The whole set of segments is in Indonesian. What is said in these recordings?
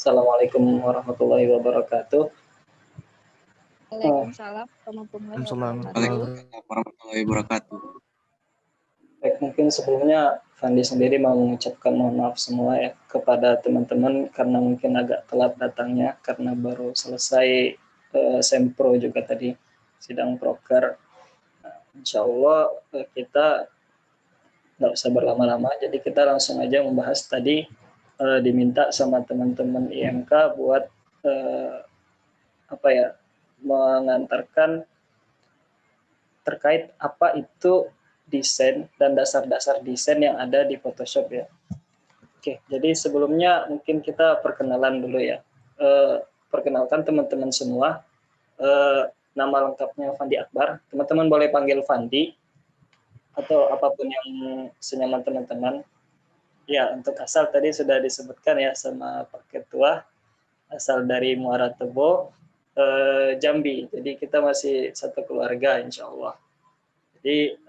Assalamualaikum warahmatullahi wabarakatuh. Waalaikumsalam warahmatullahi wabarakatuh. Waalaikumsalam warahmatullahi wabarakatuh. Baik, mungkin sebelumnya Fandi sendiri mau mengucapkan mohon maaf semua ya kepada teman-teman karena mungkin agak telat datangnya karena baru selesai sempro juga tadi sidang proker. Insya Allah kita nggak usah berlama-lama, jadi kita langsung aja membahas tadi diminta sama teman-teman IMK buat mengantarkan terkait apa itu desain dan dasar-dasar desain yang ada di Photoshop ya. Oke, jadi sebelumnya mungkin kita perkenalan dulu ya. Perkenalkan teman-teman semua, nama lengkapnya Fandi Akbar. Teman-teman boleh panggil Fandi atau apapun yang senyaman teman-teman. Ya, untuk asal tadi sudah disebutkan ya sama Pak Ketua, asal dari Muara Tebo, Jambi. Jadi kita masih satu keluarga insya Allah. Jadi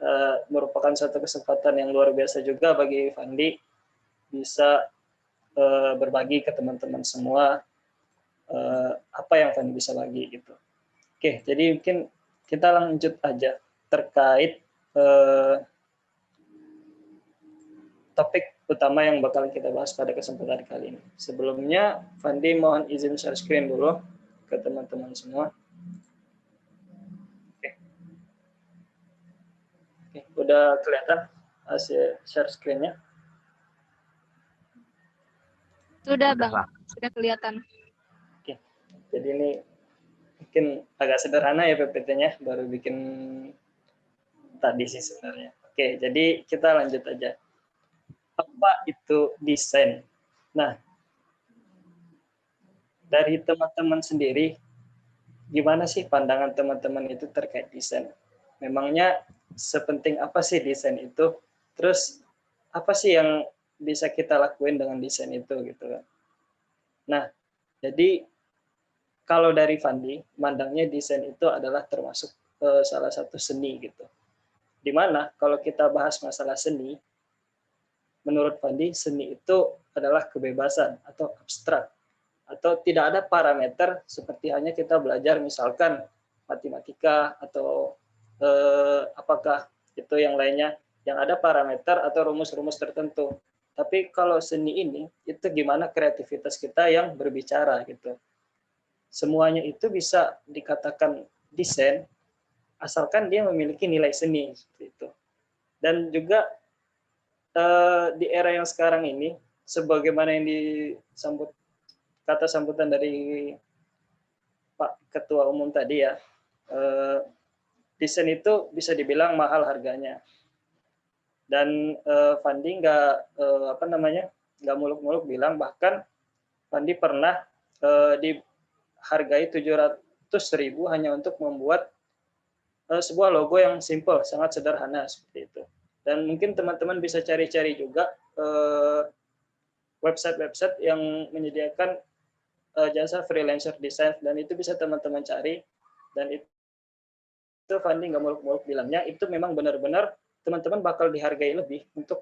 merupakan suatu kesempatan yang luar biasa juga bagi Fandi bisa berbagi ke teman-teman semua apa yang Fandi bisa bagi gitu. Oke, jadi mungkin kita lanjut aja terkait topik utama yang bakal kita bahas pada kesempatan kali ini. Sebelumnya, Fandi mohon izin share screen dulu ke teman-teman semua. Oke, udah kelihatan hasil share screen-nya? Sudah Bang, sudah kelihatan. Oke, jadi ini mungkin agak sederhana ya PPT-nya, baru bikin tadi sih sebenarnya. Oke, jadi kita lanjut aja. Apa itu desain? Nah, dari teman-teman sendiri, gimana sih pandangan teman-teman itu terkait desain? Memangnya sepenting apa sih desain itu? Terus apa sih yang bisa kita lakuin dengan desain itu gitu kan? Nah, jadi kalau dari Fandi, mandangnya desain itu adalah termasuk salah satu seni gitu. Dimana kalau kita bahas masalah seni, menurut Fandi seni itu adalah kebebasan atau abstrak atau tidak ada parameter seperti hanya kita belajar misalkan matematika atau apakah itu yang lainnya yang ada parameter atau rumus-rumus tertentu. Tapi kalau seni ini itu gimana kreativitas kita yang berbicara gitu. Semuanya itu bisa dikatakan desain asalkan dia memiliki nilai seni seperti itu. Dan juga di era yang sekarang ini sebagaimana yang disambut kata sambutan dari Pak Ketua Umum tadi ya, desain itu bisa dibilang mahal harganya. Dan Fandi nggak muluk-muluk bilang, bahkan Fandi pernah dihargai 700.000 hanya untuk membuat sebuah logo yang simple, sangat sederhana seperti itu. Dan mungkin teman-teman bisa cari-cari juga website-website yang menyediakan jasa freelancer design, dan itu bisa teman-teman cari. Dan itu Fandi nggak muluk-muluk bilangnya, itu memang benar-benar teman-teman bakal dihargai lebih untuk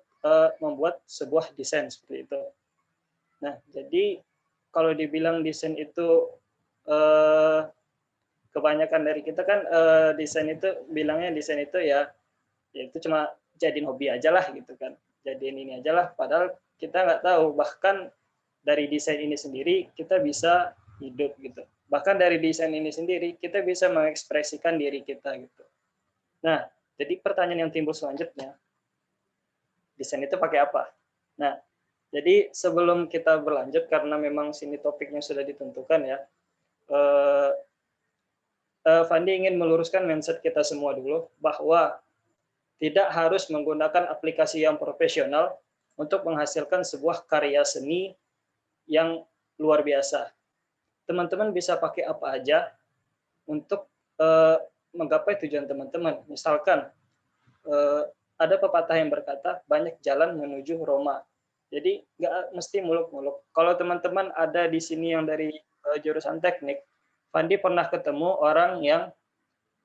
membuat sebuah desain seperti itu. Nah, jadi kalau dibilang desain itu kebanyakan dari kita kan desain itu bilangnya desain itu ya itu cuma jadiin hobi aja lah gitu kan, jadiin ini aja lah, padahal kita nggak tahu bahkan dari desain ini sendiri kita bisa hidup gitu, bahkan dari desain ini sendiri kita bisa mengekspresikan diri kita gitu. Nah, jadi pertanyaan yang timbul selanjutnya, desain itu pakai apa? Nah, jadi sebelum kita berlanjut karena memang sini topiknya sudah ditentukan ya, Fandi ingin meluruskan mindset kita semua dulu bahwa tidak harus menggunakan aplikasi yang profesional untuk menghasilkan sebuah karya seni yang luar biasa. Teman-teman bisa pakai apa aja untuk menggapai tujuan teman-teman. Misalkan ada pepatah yang berkata banyak jalan menuju Roma. Jadi nggak mesti muluk-muluk. Kalau teman-teman ada di sini yang dari jurusan teknik, Fandi pernah ketemu orang yang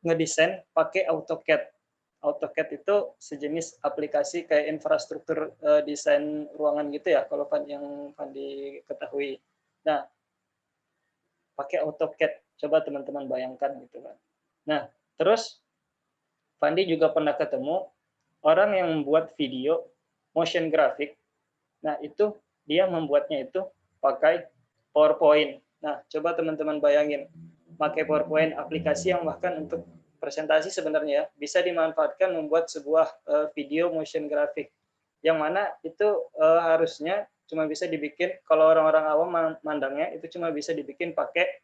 ngedesain pakai AutoCAD. AutoCAD itu sejenis aplikasi kayak infrastruktur desain ruangan gitu ya, kalau yang Fandi ketahui. Nah, pakai AutoCAD. Coba teman-teman bayangkan gitu kan. Nah, terus Fandi juga pernah ketemu orang yang membuat video motion graphic. Nah, itu dia membuatnya itu pakai PowerPoint. Nah, coba teman-teman bayangin, pakai PowerPoint, aplikasi yang bahkan untuk presentasi sebenarnya bisa dimanfaatkan membuat sebuah video motion graphic. Yang mana itu harusnya cuma bisa dibikin, kalau orang-orang awam mandangnya, itu cuma bisa dibikin pakai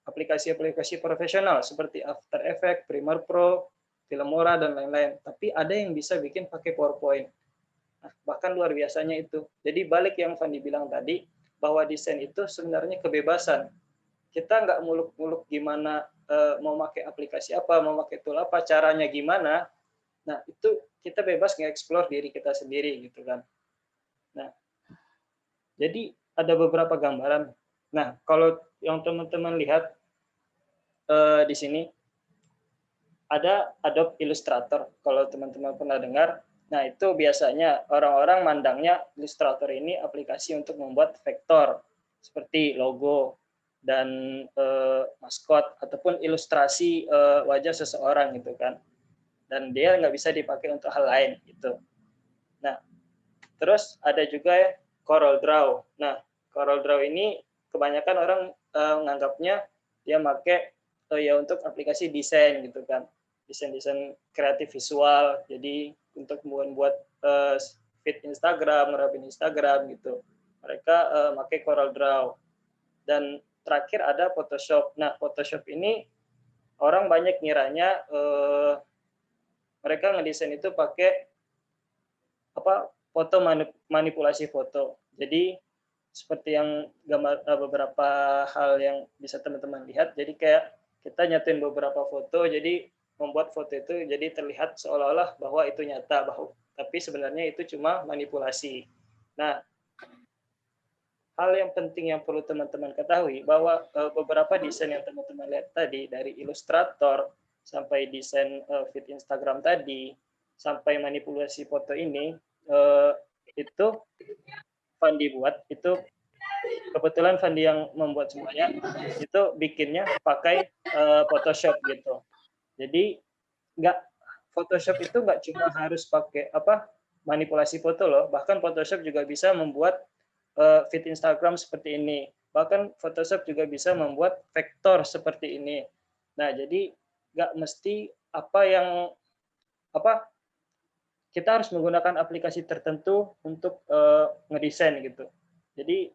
aplikasi-aplikasi profesional seperti After Effects, Premiere Pro, Filmora, dan lain-lain. Tapi ada yang bisa bikin pakai PowerPoint. Nah, bahkan luar biasanya itu. Jadi balik yang Fandi bilang tadi, bahwa desain itu sebenarnya kebebasan. Kita nggak muluk-muluk gimana mau pakai aplikasi apa, mau pakai tool apa, caranya gimana. Nah, itu kita bebas nge-explore diri kita sendiri gitu kan. Nah, jadi ada beberapa gambaran. Nah, kalau yang teman-teman lihat di sini ada Adobe Illustrator. Kalau teman-teman pernah dengar, nah itu biasanya orang-orang mandangnya Illustrator ini aplikasi untuk membuat vektor seperti logo dan maskot ataupun ilustrasi wajah seseorang gitu kan. Dan dia nggak bisa dipakai untuk hal lain gitu. Nah, terus ada juga ya Corel Draw. Nah, Corel Draw ini kebanyakan orang menganggapnya dia pakai ya untuk aplikasi desain gitu kan, desain kreatif visual. Jadi untuk membuat feed Instagram, ngerapin Instagram gitu, mereka pakai Corel Draw. Dan terakhir ada Photoshop. Nah, Photoshop ini orang banyak ngiranya mereka ngedesain itu pakai foto manipulasi foto. Jadi seperti yang gambar beberapa hal yang bisa teman-teman lihat, jadi kayak kita nyatuin beberapa foto, jadi membuat foto itu jadi terlihat seolah-olah bahwa itu nyata, tapi sebenarnya itu cuma manipulasi. Nah, hal yang penting yang perlu teman-teman ketahui bahwa beberapa desain yang teman-teman lihat tadi, dari Illustrator sampai desain feed Instagram tadi, sampai manipulasi foto ini, itu Fandi buat, itu kebetulan Fandi yang membuat semuanya, itu bikinnya pakai Photoshop gitu. Jadi Photoshop itu nggak cuma harus pakai manipulasi foto loh, bahkan Photoshop juga bisa membuat feed Instagram seperti ini. Bahkan Photoshop juga bisa membuat vektor seperti ini. Nah, jadi nggak mesti kita harus menggunakan aplikasi tertentu untuk ngedesain gitu. Jadi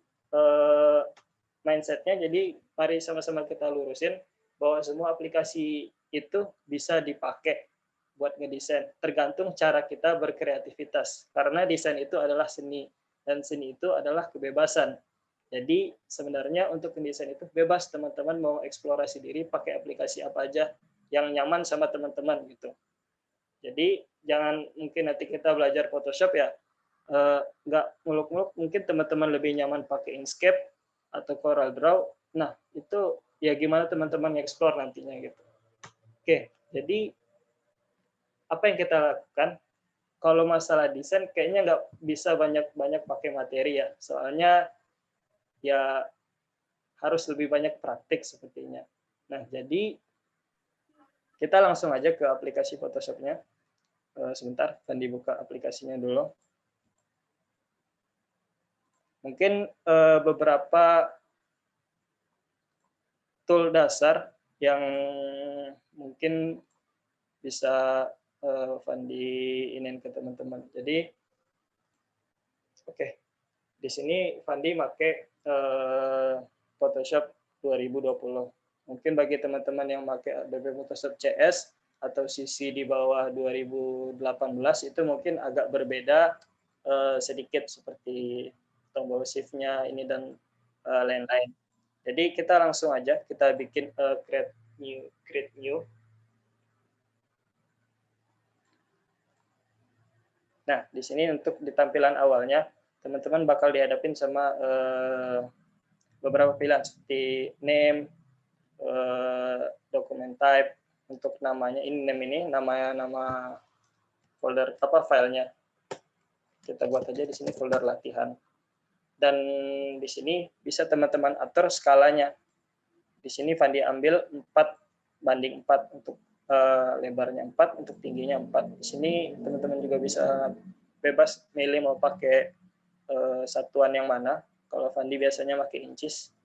mindsetnya, jadi mari sama-sama kita lurusin bahwa semua aplikasi itu bisa dipakai buat ngedesain, tergantung cara kita berkreativitas. Karena desain itu adalah seni, dan seni itu adalah kebebasan. Jadi sebenarnya untuk mendesain itu bebas, teman-teman mau eksplorasi diri pakai aplikasi apa aja yang nyaman sama teman-teman gitu. Jadi jangan mungkin nanti kita belajar Photoshop ya, nggak muluk-muluk, mungkin teman-teman lebih nyaman pakai Inkscape atau Corel Draw. Nah, itu ya gimana teman-teman explore nantinya gitu. Oke, jadi apa yang kita lakukan? Kalau masalah desain kayaknya nggak bisa banyak-banyak pakai materi ya, soalnya ya harus lebih banyak praktik sepertinya. Nah, jadi kita langsung aja ke aplikasi Photoshop-nya. Sebentar, akan dibuka aplikasinya dulu. Mungkin beberapa tool dasar yang mungkin bisa Fandi inin ke teman-teman. Jadi, oke, di sini Fandi pakai Photoshop 2020. Mungkin bagi teman-teman yang pakai Adobe Photoshop CS atau CC di bawah 2018 itu mungkin agak berbeda sedikit, seperti tombol shift-nya ini dan lain-lain. Jadi kita langsung aja kita bikin create new. Nah, di sini untuk di tampilan awalnya teman-teman bakal dihadapin sama beberapa pilihan seperti name, document type. Untuk namanya, ini name ini nama folder filenya. Kita buat aja di sini folder latihan. Dan di sini bisa teman-teman atur skalanya. Di sini Fandi ambil 4:4 untuk lebarnya 4, untuk tingginya 4. Di sini teman-teman juga bisa bebas milih mau pakai satuan yang mana. Kalau Fandi biasanya pakai inches.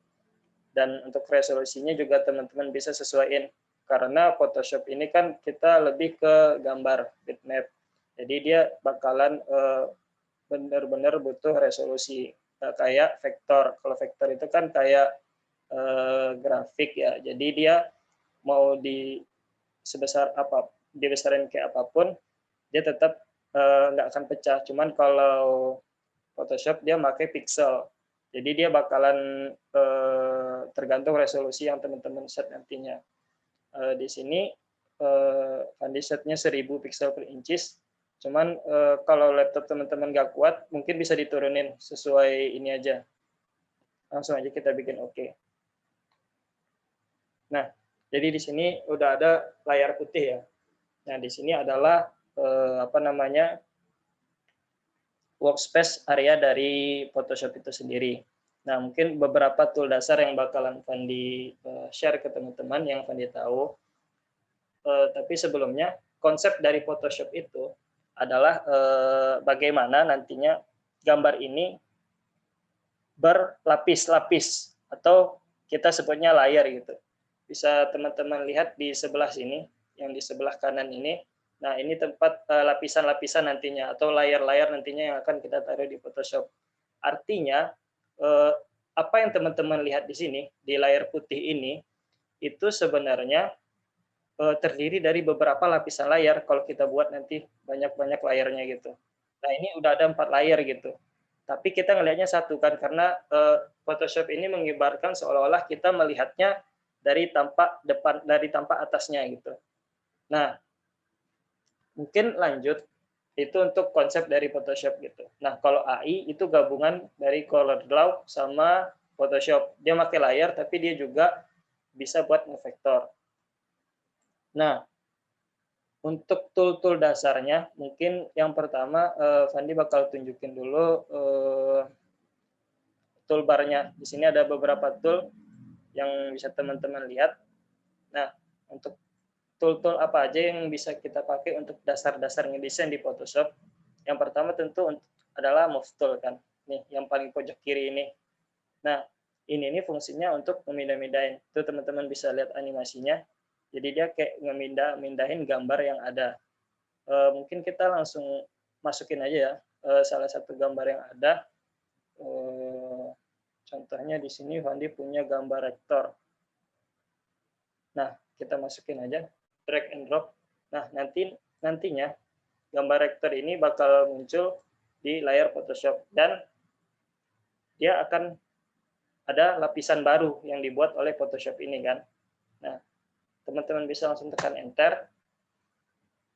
Dan untuk resolusinya juga teman-teman bisa sesuaiin. Karena Photoshop ini kan kita lebih ke gambar, bitmap. Jadi dia bakalan benar-benar butuh resolusi. Kayak vektor. Kalau vektor itu kan kayak grafik ya. Jadi dia mau sebesar apa, dibesarin kayak apapun, dia tetap nggak akan pecah. Cuman kalau Photoshop dia pakai pixel. Jadi dia bakalan tergantung resolusi yang teman-teman set nantinya. Di sini Fandi setnya 1000 pixel per inches. Cuman kalau laptop teman-teman nggak kuat, mungkin bisa diturunin sesuai ini aja. Langsung aja kita bikin oke. Nah, jadi di sini udah ada layar putih ya. Nah, di sini adalah workspace area dari Photoshop itu sendiri. Nah, mungkin beberapa tool dasar yang bakalan Fandi share ke teman-teman yang Fandi tahu. Tapi sebelumnya, konsep dari Photoshop itu adalah bagaimana nantinya gambar ini berlapis-lapis, atau kita sebutnya layer gitu. Bisa teman-teman lihat di sebelah sini, yang di sebelah kanan ini. Nah, ini tempat lapisan-lapisan nantinya, atau layar-layar nantinya yang akan kita taruh di Photoshop. Artinya, apa yang teman-teman lihat di sini, di layar putih ini, itu sebenarnya terdiri dari beberapa lapisan layar kalau kita buat nanti banyak-banyak layarnya gitu. Nah, ini udah ada 4 layar gitu. Tapi kita ngelihatnya satu kan, karena Photoshop ini mengibarkan seolah-olah kita melihatnya dari tampak depan, dari tampak atasnya gitu. Nah, mungkin lanjut, itu untuk konsep dari Photoshop gitu. Nah, kalau AI itu gabungan dari ColorDraw sama Photoshop. Dia pakai layar, tapi dia juga bisa buat ngevektor. Nah, untuk tool-tool dasarnya, mungkin yang pertama Fandi bakal tunjukin dulu toolbar-nya. Di sini ada beberapa tool yang bisa teman-teman lihat. Nah, untuk tool-tool apa aja yang bisa kita pakai untuk dasar-dasar ngedesain di Photoshop. Yang pertama tentu adalah Move Tool kan. Nih, yang paling pojok kiri ini. Nah, ini fungsinya untuk memindah-mindahin. Itu teman-teman bisa lihat animasinya. Jadi dia kayak mindahin gambar yang ada. Mungkin kita langsung masukin aja ya salah satu gambar yang ada. Contohnya di sini Fandi punya gambar rektor. Nah, kita masukin aja, drag and drop. Nah, nantinya gambar rektor ini bakal muncul di layar Photoshop, dan dia akan ada lapisan baru yang dibuat oleh Photoshop ini kan. Nah, teman-teman bisa langsung tekan enter.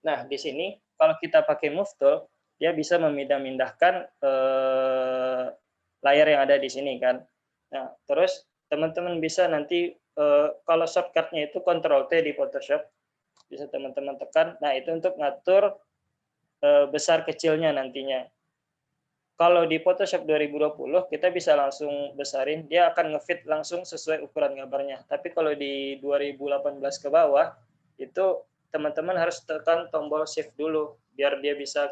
Nah, di sini kalau kita pakai Move Tool, dia bisa memindah-mindahkan layar yang ada di sini kan. Nah, terus teman-teman bisa nanti kalau shortcut-nya itu Ctrl T di Photoshop, bisa teman-teman tekan. Nah, itu untuk ngatur besar kecilnya nantinya. Kalau di Photoshop 2020 kita bisa langsung besarin, dia akan ngefit langsung sesuai ukuran gambarnya. Tapi kalau di 2018 ke bawah, itu teman-teman harus tekan tombol shift dulu biar dia bisa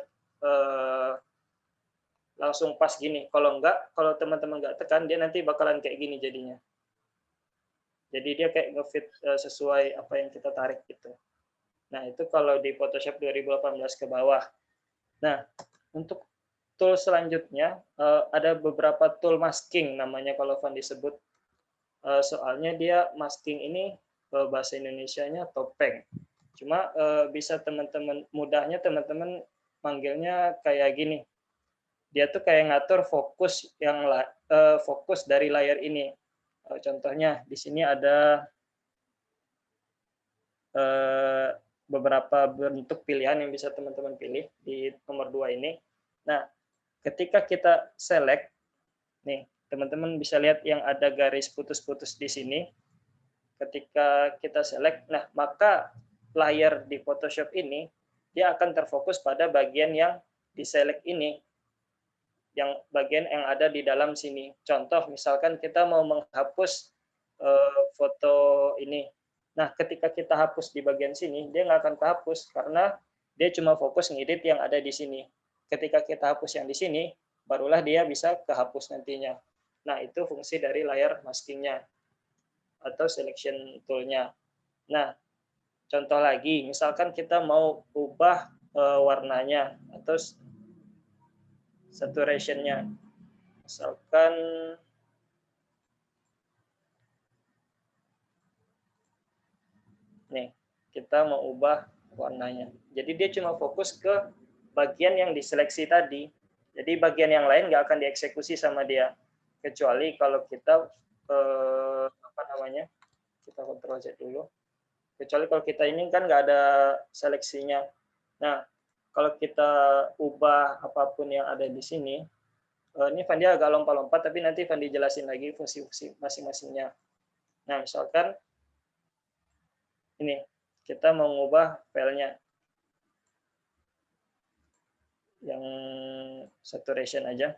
langsung pas gini. Kalau enggak, kalau teman-teman enggak tekan, dia nanti bakalan kayak gini jadinya. Jadi dia kayak ngefit sesuai apa yang kita tarik gitu. Nah, itu kalau di Photoshop 2018 ke bawah. Nah, untuk tool selanjutnya ada beberapa tool masking namanya kalau Fandi sebut. Soalnya dia masking ini bahasa Indonesianya topeng. Cuma bisa teman-teman mudahnya teman-teman manggilnya kayak gini. Dia tuh kayak ngatur fokus fokus dari layar ini. Contohnya di sini ada beberapa bentuk pilihan yang bisa teman-teman pilih di nomor 2 ini. Nah, ketika kita select, nih teman-teman bisa lihat yang ada garis putus-putus di sini. Ketika kita select, nah maka layar di Photoshop ini dia akan terfokus pada bagian yang di select ini. yang bagian yang ada di dalam sini. Contoh, misalkan kita mau menghapus foto ini. Nah, ketika kita hapus di bagian sini, dia nggak akan kehapus karena dia cuma fokus ngedit yang ada di sini. Ketika kita hapus yang di sini, barulah dia bisa kehapus nantinya. Nah, itu fungsi dari layar masking-nya atau selection tool-nya. Nah, contoh lagi, misalkan kita mau ubah warnanya atau saturation-nya. Misalkan nih, kita mau ubah warnanya. Jadi dia cuma fokus ke bagian yang diseleksi tadi. Jadi bagian yang lain nggak akan dieksekusi sama dia. Kecuali kalau kita apa namanya? Kita Ctrl Z dulu. Kecuali kalau kita ini kan nggak ada seleksinya. Nah, kalau kita ubah apapun yang ada di sini, ini Fandi agak lompat-lompat, tapi nanti Fandi jelasin lagi fungsi-fungsi masing-masingnya. Nah, misalkan ini, kita mau mengubah filenya yang saturation aja.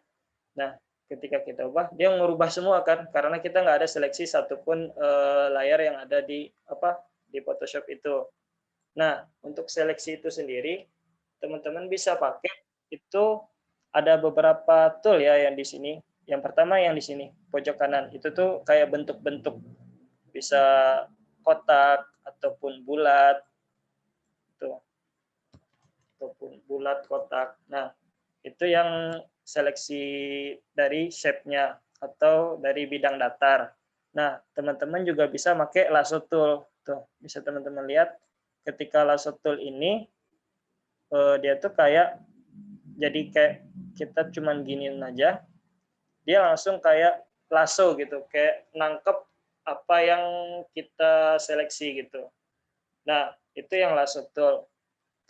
Nah, ketika kita ubah, dia merubah semua kan, karena kita nggak ada seleksi satupun layar yang ada di di Photoshop itu. Nah, untuk seleksi itu sendiri, teman-teman bisa pakai itu ada beberapa tool ya yang di sini. Yang pertama yang di sini pojok kanan itu tuh kayak bentuk-bentuk, bisa kotak ataupun bulat, tuh ataupun bulat kotak. Nah, itu yang seleksi dari shape-nya atau dari bidang datar. Nah, teman-teman juga bisa pakai lasso tool. Tuh, bisa teman-teman lihat ketika lasso tool ini dia tuh kayak jadi kayak kita cuman giniin aja, dia langsung kayak lasso gitu, kayak nangkep apa yang kita seleksi gitu. Nah, itu yang lasso tool.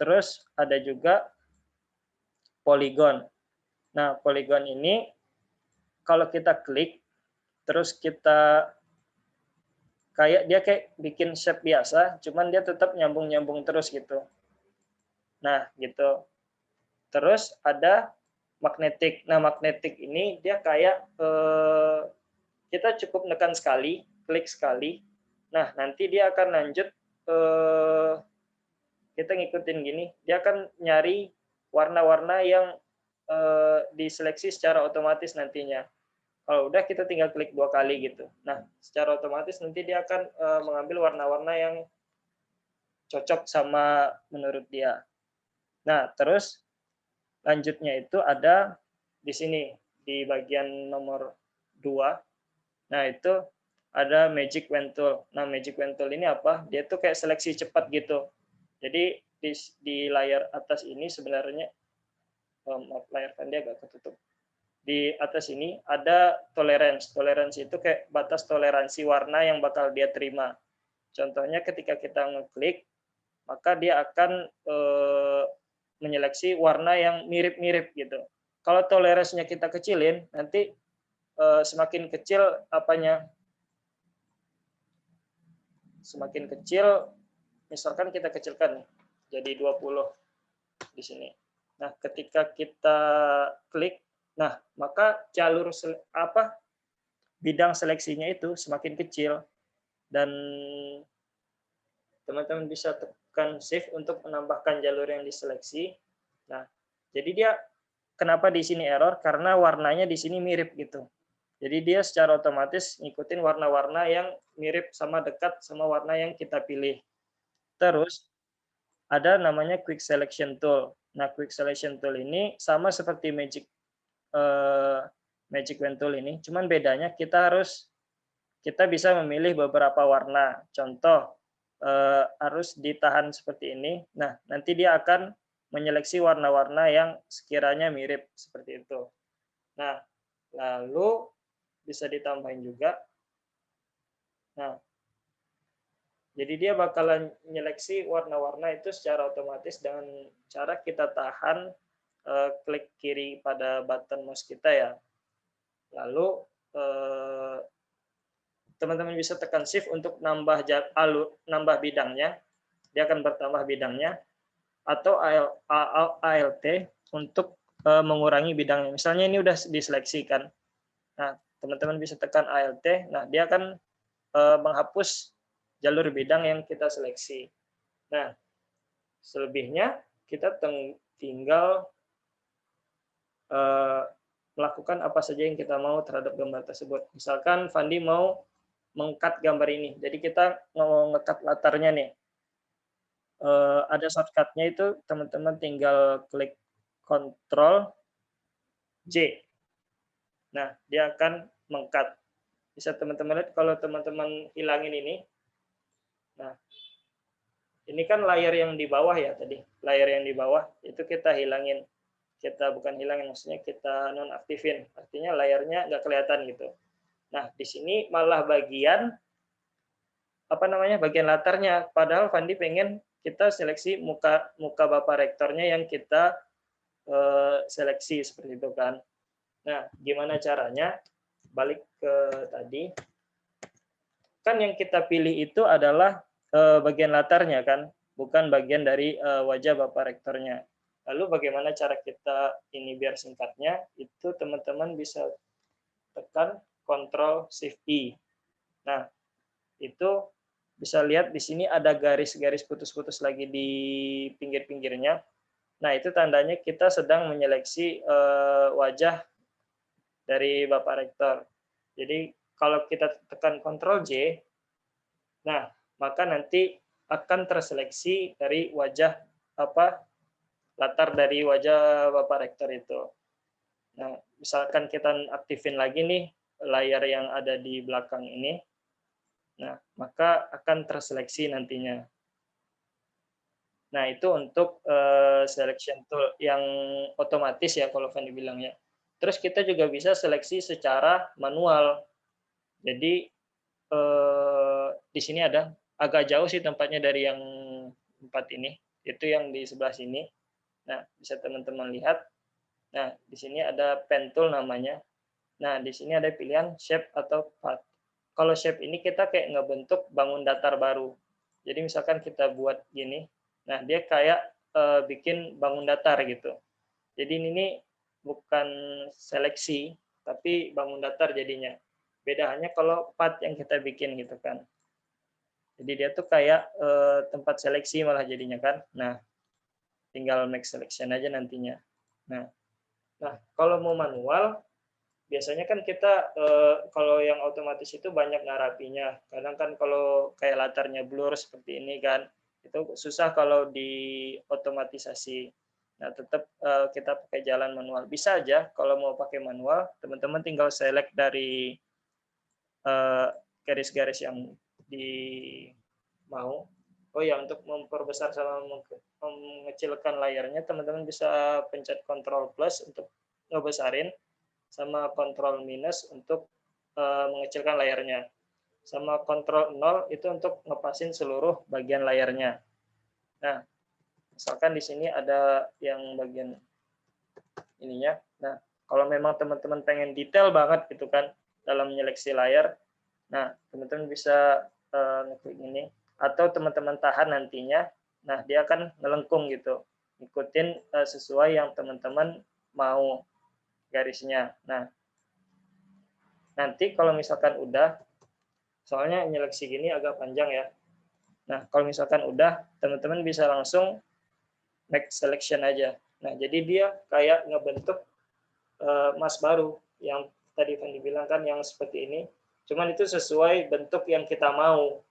Terus ada juga polygon. Nah, polygon ini kalau kita klik, terus kita kayak dia kayak bikin shape biasa, cuman dia tetap nyambung-nyambung terus gitu. Nah, gitu. Terus ada magnetic. Nah, magnetic ini dia kayak kita cukup nekan sekali, klik sekali. Nah, nanti dia akan lanjut kita ngikutin gini, dia akan nyari warna-warna yang diseleksi secara otomatis nantinya. Kalau udah kita tinggal klik 2 kali gitu. Nah, secara otomatis nanti dia akan mengambil warna-warna yang cocok sama menurut dia. Nah, terus lanjutnya itu ada di sini di bagian nomor 2. Nah, itu ada Magic Wand Tool. Nah, Magic Wand Tool ini apa? Dia tuh kayak seleksi cepat gitu. Jadi di layar atas ini sebenarnya layar Fandi agak ketutup. Di atas ini ada tolerance. Tolerance itu kayak batas toleransi warna yang bakal dia terima. Contohnya ketika kita ngeklik, maka dia akan menyeleksi warna yang mirip-mirip gitu. Kalau toleransinya kita kecilin, nanti semakin kecil apanya? Semakin kecil, misalkan kita kecilkan jadi 20 di sini. Nah, ketika kita klik, nah maka jalur bidang seleksinya itu semakin kecil dan teman-teman bisa tekan shift untuk menambahkan jalur yang diseleksi. Nah, jadi dia kenapa di sini error? Karena warnanya di sini mirip gitu. Jadi dia secara otomatis ngikutin warna-warna yang mirip sama dekat sama warna yang kita pilih. Terus ada namanya Quick Selection Tool. Nah, Quick Selection Tool ini sama seperti Magic Wand Tool ini, cuman bedanya kita bisa memilih beberapa warna. Contoh harus ditahan seperti ini. Nah, nanti dia akan menyeleksi warna-warna yang sekiranya mirip seperti itu. Nah, lalu bisa ditambahin juga. Nah, jadi dia bakalan menyeleksi warna-warna itu secara otomatis dengan cara kita tahan klik kiri pada button mouse kita ya. Lalu teman-teman bisa tekan shift untuk nambah bidangnya. Dia akan bertambah bidangnya, atau ALT untuk mengurangi bidangnya. Misalnya ini udah diseleksikan. Nah, teman-teman bisa tekan Alt. Nah, dia akan menghapus jalur bidang yang kita seleksi. Nah, selebihnya kita tinggal melakukan apa saja yang kita mau terhadap gambar tersebut. Misalkan Fandi mau meng-cut gambar ini. Jadi kita mau nge-cut latarnya nih. Ada shortcut-nya itu teman-teman tinggal klik Ctrl J. Nah, dia akan meng-cut. Bisa teman-teman lihat kalau teman-teman hilangin ini. Nah, ini kan layar yang di bawah ya tadi. Layar yang di bawah itu kita hilangin. Kita bukan hilangin, maksudnya kita nonaktifin. Artinya layarnya nggak kelihatan gitu. Nah, di sini malah bagian bagian latarnya. Padahal Fandi pengen kita seleksi muka Bapak Rektornya yang kita seleksi seperti itu kan. Nah, gimana caranya? Balik ke tadi. Kan yang kita pilih itu adalah bagian latarnya kan, bukan bagian dari wajah Bapak Rektornya. Lalu bagaimana cara kita ini biar singkatnya? Itu teman-teman bisa tekan Ctrl Shift I. Nah, itu bisa lihat di sini ada garis-garis putus-putus lagi di pinggir-pinggirnya. Nah, itu tandanya kita sedang menyeleksi wajah dari Bapak Rektor. Jadi, kalau kita tekan Ctrl J, nah, maka nanti akan terseleksi dari wajah latar dari wajah Bapak Rektor itu. Nah, misalkan kita aktifin lagi nih layar yang ada di belakang ini, nah, maka akan terseleksi nantinya. Nah, itu untuk selection tool yang otomatis ya kalau Fandi bilangnya. Terus kita juga bisa seleksi secara manual. Jadi di sini ada agak jauh sih tempatnya dari yang 4 ini, itu yang di sebelah sini. Nah, bisa teman-teman lihat. Nah, di sini ada pen tool namanya. Nah, di sini ada pilihan shape atau path. Kalau shape ini kita kayak ngebentuk bangun datar baru. Jadi misalkan kita buat gini, nah dia kayak bikin bangun datar gitu. Jadi ini bukan seleksi, tapi bangun datar jadinya. Beda hanya kalau path yang kita bikin gitu kan. Jadi dia tuh kayak tempat seleksi malah jadinya kan. Nah, tinggal make selection aja nantinya. Nah, kalau mau manual, biasanya kan kita kalau yang otomatis itu banyak narapinya. Kadang kan kalau kayak latarnya blur seperti ini kan, itu susah kalau di otomatisasi. Nah, tetap kita pakai jalan manual. Bisa aja kalau mau pakai manual, teman-teman tinggal select dari garis-garis yang di mau. Oh ya, untuk memperbesar sama mengecilkan layarnya, teman-teman bisa pencet Ctrl plus untuk ngebesarin, sama Ctrl minus untuk mengecilkan layarnya. Sama Ctrl 0 itu untuk ngepasin seluruh bagian layarnya. Nah, misalkan di sini ada yang bagian ininya. Nah, kalau memang teman-teman pengen detail banget gitu kan dalam menyeleksi layar, nah, teman-teman bisa ngeklik ini. Atau teman-teman tahan nantinya, nah dia akan melengkung gitu, ikutin sesuai yang teman-teman mau garisnya. Nah, nanti kalau misalkan udah, soalnya nyeleksi gini agak panjang ya. Nah, kalau misalkan udah, teman-teman bisa langsung make selection aja. Nah, jadi dia kayak ngebentuk mask baru yang tadi Fandi bilang kan yang seperti ini. Cuman itu sesuai bentuk yang kita mau.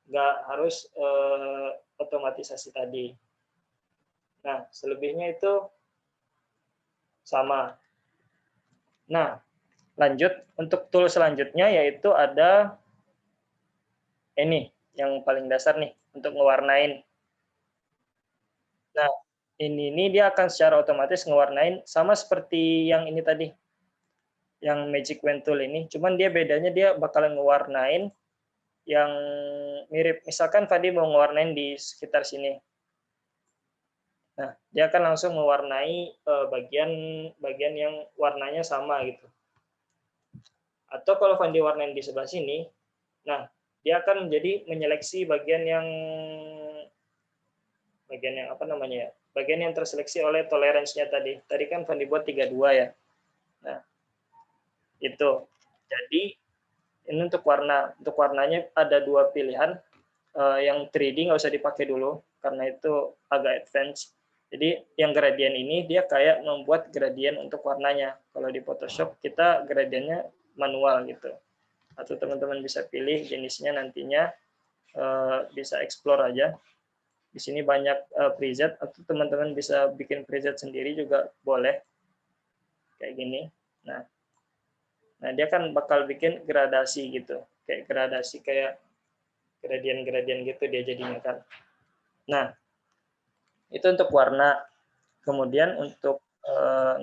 Nggak harus otomatisasi tadi. Nah, selebihnya itu sama. Nah, lanjut untuk tool selanjutnya yaitu ada ini yang paling dasar nih untuk ngewarnain. Nah, ini dia akan secara otomatis ngewarnain sama seperti yang ini tadi. Yang Magic Wand tool ini, cuman dia bedanya dia bakalan ngewarnain yang mirip, misalkan tadi mau ngewarnain di sekitar sini. Nah, dia akan langsung mewarnai bagian yang warnanya sama gitu. Atau kalau Fandi warnain di sebelah sini, nah dia akan menjadi menyeleksi bagian yang bagian yang apa namanya ya, bagian yang terseleksi oleh toleransinya tadi kan Van dibuat 32 ya. Nah itu, jadi ini untuk warnanya ada dua pilihan. Yang 3D nggak usah dipakai dulu karena itu agak advance. Jadi yang gradient ini dia kayak membuat gradient untuk warnanya. Kalau di Photoshop kita gradiennya manual gitu. Atau teman-teman bisa pilih jenisnya nantinya, bisa explore aja. Di sini banyak preset, atau teman-teman bisa bikin preset sendiri juga boleh. Kayak gini. Nah, dia kan bakal bikin gradasi gitu. Kayak gradasi, kayak gradien-gradien gitu dia jadinya kan. Nah, itu untuk warna. Kemudian untuk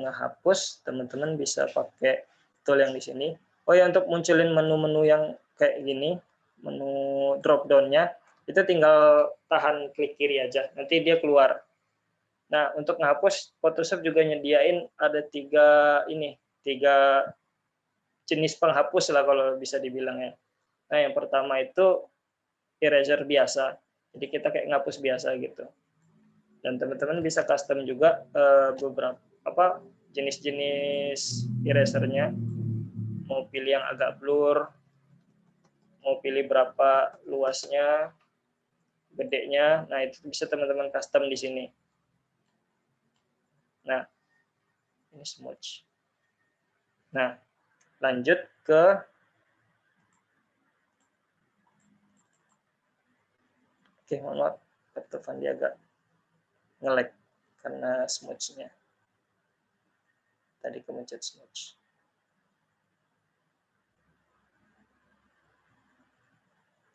ngehapus, teman-teman bisa pakai tool yang di sini. Oh ya, untuk munculin menu-menu yang kayak gini, menu drop down-nya, itu tinggal tahan klik kiri aja, nanti dia keluar. Nah, untuk ngehapus, Photoshop juga nyediain ada tiga jenis penghapus lah kalau bisa dibilang ya. Nah, yang pertama itu eraser biasa. Jadi kita kayak ngapus biasa gitu. Dan teman-teman bisa custom juga beberapa jenis-jenis erasernya. Mau pilih yang agak blur, mau pilih berapa luasnya, gedenya. Nah, itu bisa teman-teman custom di sini. Nah, ini smudge. Nah, lanjut ke mohon maaf, laptop dia agak nge-lag karena smudge-nya. Tadi kemencet smudge.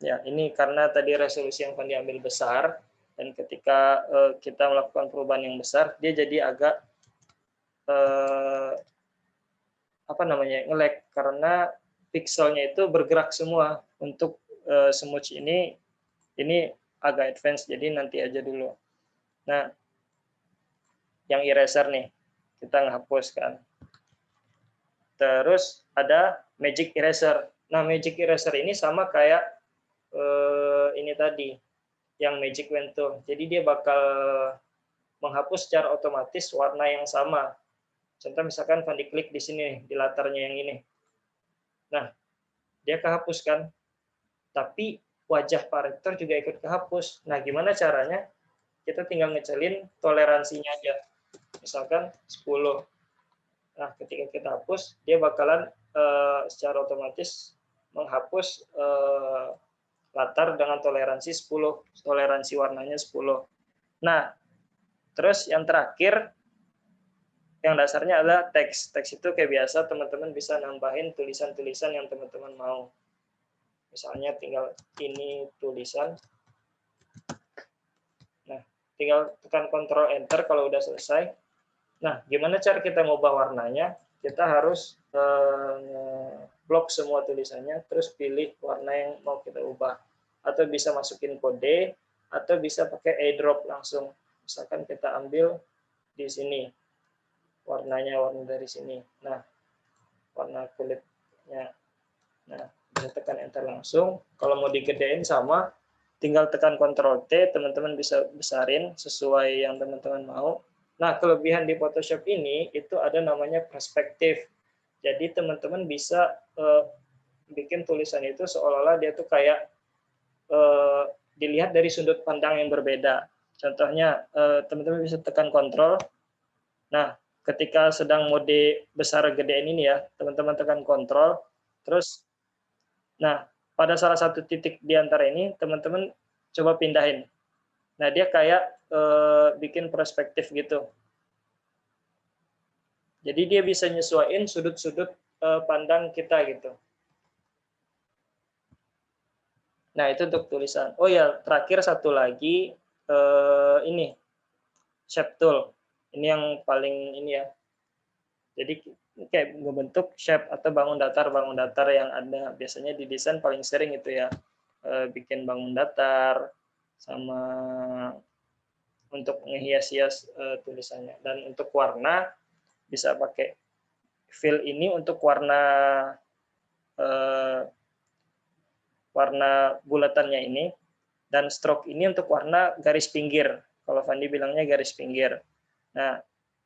Ya, ini karena tadi resolusi yang Fandi ambil besar, dan ketika kita melakukan perubahan yang besar, dia jadi agak nge-lag karena pixelnya itu bergerak semua. Untuk smudge ini agak advance, jadi nanti aja dulu. Nah, yang eraser nih, kita ngehapus kan. Terus ada magic eraser. Nah, magic eraser ini sama kayak ini tadi, yang magic wand tool. Jadi dia bakal menghapus secara otomatis warna yang sama. Contoh misalkan Fandi klik di sini, di latarnya yang ini. Nah, dia kehapus kan. Tapi wajah Pak Rektor juga ikut kehapus. Nah, gimana caranya? Kita tinggal ngecelin toleransinya aja. Misalkan 10. Nah, ketika kita hapus, dia bakalan secara otomatis menghapus latar dengan toleransi 10. Toleransi warnanya 10. Nah, terus yang terakhir, yang dasarnya adalah teks. Teks itu kayak biasa, teman-teman bisa nambahin tulisan-tulisan yang teman-teman mau. Misalnya tinggal ini tulisan. Nah, tinggal tekan Ctrl Enter kalau udah selesai. Nah, gimana cara kita ngubah warnanya? Kita harus blok semua tulisannya, terus pilih warna yang mau kita ubah. Atau bisa masukin kode, atau bisa pakai eyedrop langsung. Misalkan kita ambil di sini, warnanya warna dari sini. Nah, warna kulitnya. Nah, bisa tekan Enter langsung. Kalau mau digedein sama, tinggal tekan Ctrl T, teman-teman bisa besarin sesuai yang teman-teman mau. Nah, kelebihan di Photoshop ini itu ada namanya perspektif. Jadi teman-teman bisa bikin tulisan itu seolah-olah dia tuh kayak dilihat dari sudut pandang yang berbeda. Contohnya, teman-teman bisa tekan Ctrl. Nah, ketika sedang mode besar gedein ini ya, teman-teman tekan Ctrl. Terus, nah, pada salah satu titik di antara ini, teman-teman coba pindahin. Nah, dia kayak bikin perspektif gitu. Jadi dia bisa nyesuaiin sudut-sudut pandang kita gitu. Nah, itu untuk tulisan. Oh ya, terakhir satu lagi, ini, shape tool. Ini yang paling ini ya. Jadi kayak membentuk shape atau bangun datar yang ada. Biasanya di desain paling sering itu ya, bikin bangun datar, sama untuk menghias-hias tulisannya. Dan untuk warna, bisa pakai fill ini untuk warna bulatannya ini, dan stroke ini untuk warna garis pinggir. Kalau Fandi bilangnya garis pinggir. Nah,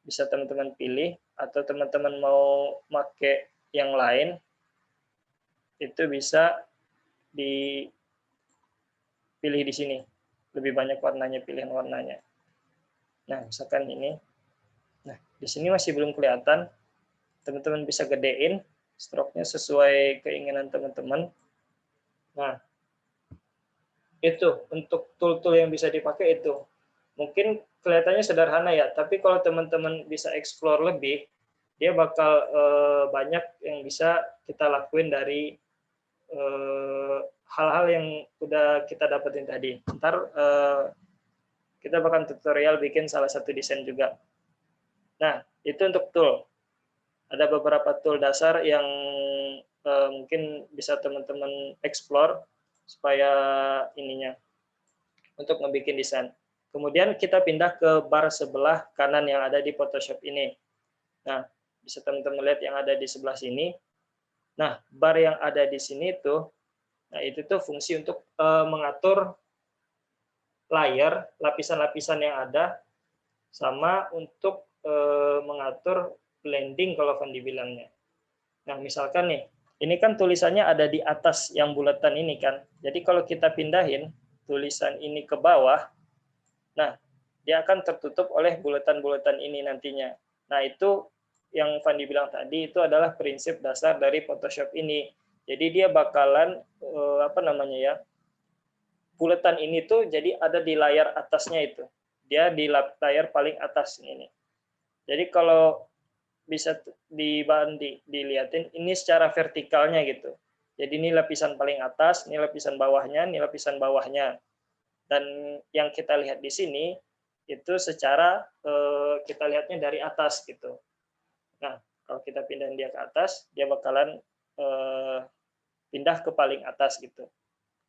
bisa teman-teman pilih, atau teman-teman mau pakai yang lain, itu bisa dipilih di sini. Lebih banyak warnanya, pilihan warnanya. Nah, misalkan ini. Nah, di sini masih belum kelihatan. Teman-teman bisa gedein stroke-nya sesuai keinginan teman-teman. Nah, itu untuk tool-tool yang bisa dipakai itu. Mungkin kelihatannya sederhana ya, tapi kalau teman-teman bisa explore lebih, dia bakal banyak yang bisa kita lakuin dari hal-hal yang udah kita dapetin tadi. Ntar kita bakal tutorial bikin salah satu desain juga. Nah, itu untuk tool. Ada beberapa tool dasar yang mungkin bisa teman-teman explore supaya ininya untuk ngebikin desain. Kemudian kita pindah ke bar sebelah kanan yang ada di Photoshop ini. Nah, bisa teman-teman lihat yang ada di sebelah sini. Nah, bar yang ada di sini tuh, nah itu tuh fungsi untuk mengatur layar, lapisan-lapisan yang ada, sama untuk mengatur blending kalau Fandi bilangnya. Nah, misalkan nih, ini kan tulisannya ada di atas yang bulatan ini kan. Jadi kalau kita pindahin tulisan ini ke bawah, nah, dia akan tertutup oleh bulatan-bulatan ini nantinya. Nah, itu yang Fandi bilang tadi, itu adalah prinsip dasar dari Photoshop ini. Jadi dia bakalan, apa namanya ya, bulatan ini tuh jadi ada di layar atasnya itu. Dia di layar paling atas ini. Jadi kalau bisa dilihatin, ini secara vertikalnya gitu. Jadi ini lapisan paling atas, ini lapisan bawahnya, ini lapisan bawahnya. Dan yang kita lihat di sini, itu secara kita lihatnya dari atas gitu. Nah, kalau kita pindahin dia ke atas, dia bakalan pindah ke paling atas gitu.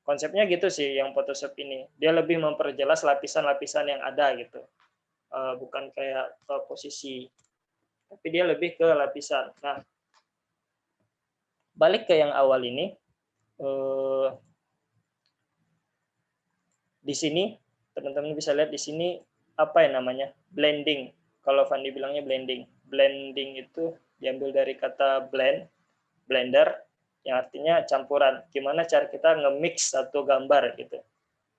Konsepnya gitu sih yang Photoshop ini. Dia lebih memperjelas lapisan-lapisan yang ada gitu. Bukan kayak posisi, tapi dia lebih ke lapisan. Nah, balik ke yang awal ini, di sini teman-teman bisa lihat di sini apa yang namanya blending. Kalau Fandi bilangnya blending. Blending itu diambil dari kata blender, yang artinya campuran. Gimana cara kita nge-mix satu gambar gitu,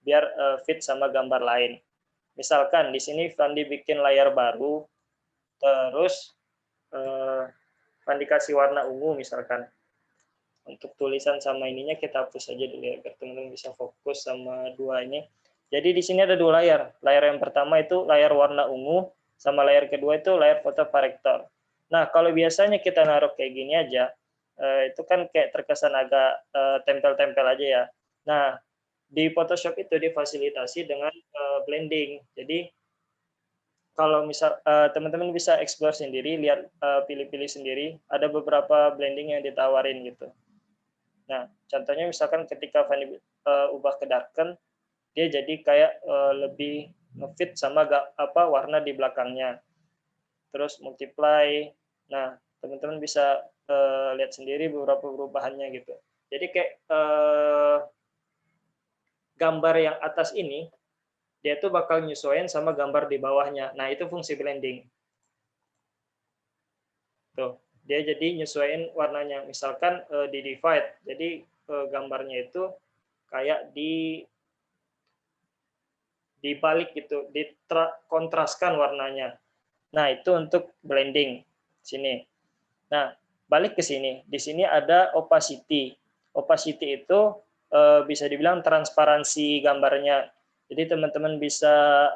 biar fit sama gambar lain. Misalkan di sini Fandi bikin layar baru, terus Fandi kasih warna ungu misalkan. Untuk tulisan sama ininya kita hapus aja dulu ya, biar teman-teman bisa fokus sama dua ini. Jadi di sini ada dua layar. Layar yang pertama itu layar warna ungu, sama layar kedua itu layar foto korektor. Nah, kalau biasanya kita naruh kayak gini aja, itu kan kayak terkesan agak tempel-tempel aja ya. Nah, di Photoshop itu difasilitasi dengan blending. Jadi kalau misal teman-teman bisa explore sendiri, lihat pilih-pilih sendiri, ada beberapa blending yang ditawarin gitu. Nah, contohnya misalkan ketika Fandi ubah ke darken, dia jadi kayak lebih ngefit sama warna di belakangnya. Terus multiply. Nah, teman-teman bisa lihat sendiri beberapa perubahannya gitu. Jadi kayak gambar yang atas ini, dia tuh bakal nyesuaiin sama gambar di bawahnya. Nah, itu fungsi blending. Tuh, dia jadi nyesuaiin warnanya. Misalkan di divide, jadi gambarnya itu kayak dibalik gitu, dikontraskan warnanya. Nah, itu untuk blending sini. Nah, balik ke sini. Di sini ada opacity. Opacity itu bisa dibilang transparansi gambarnya. Jadi teman-teman bisa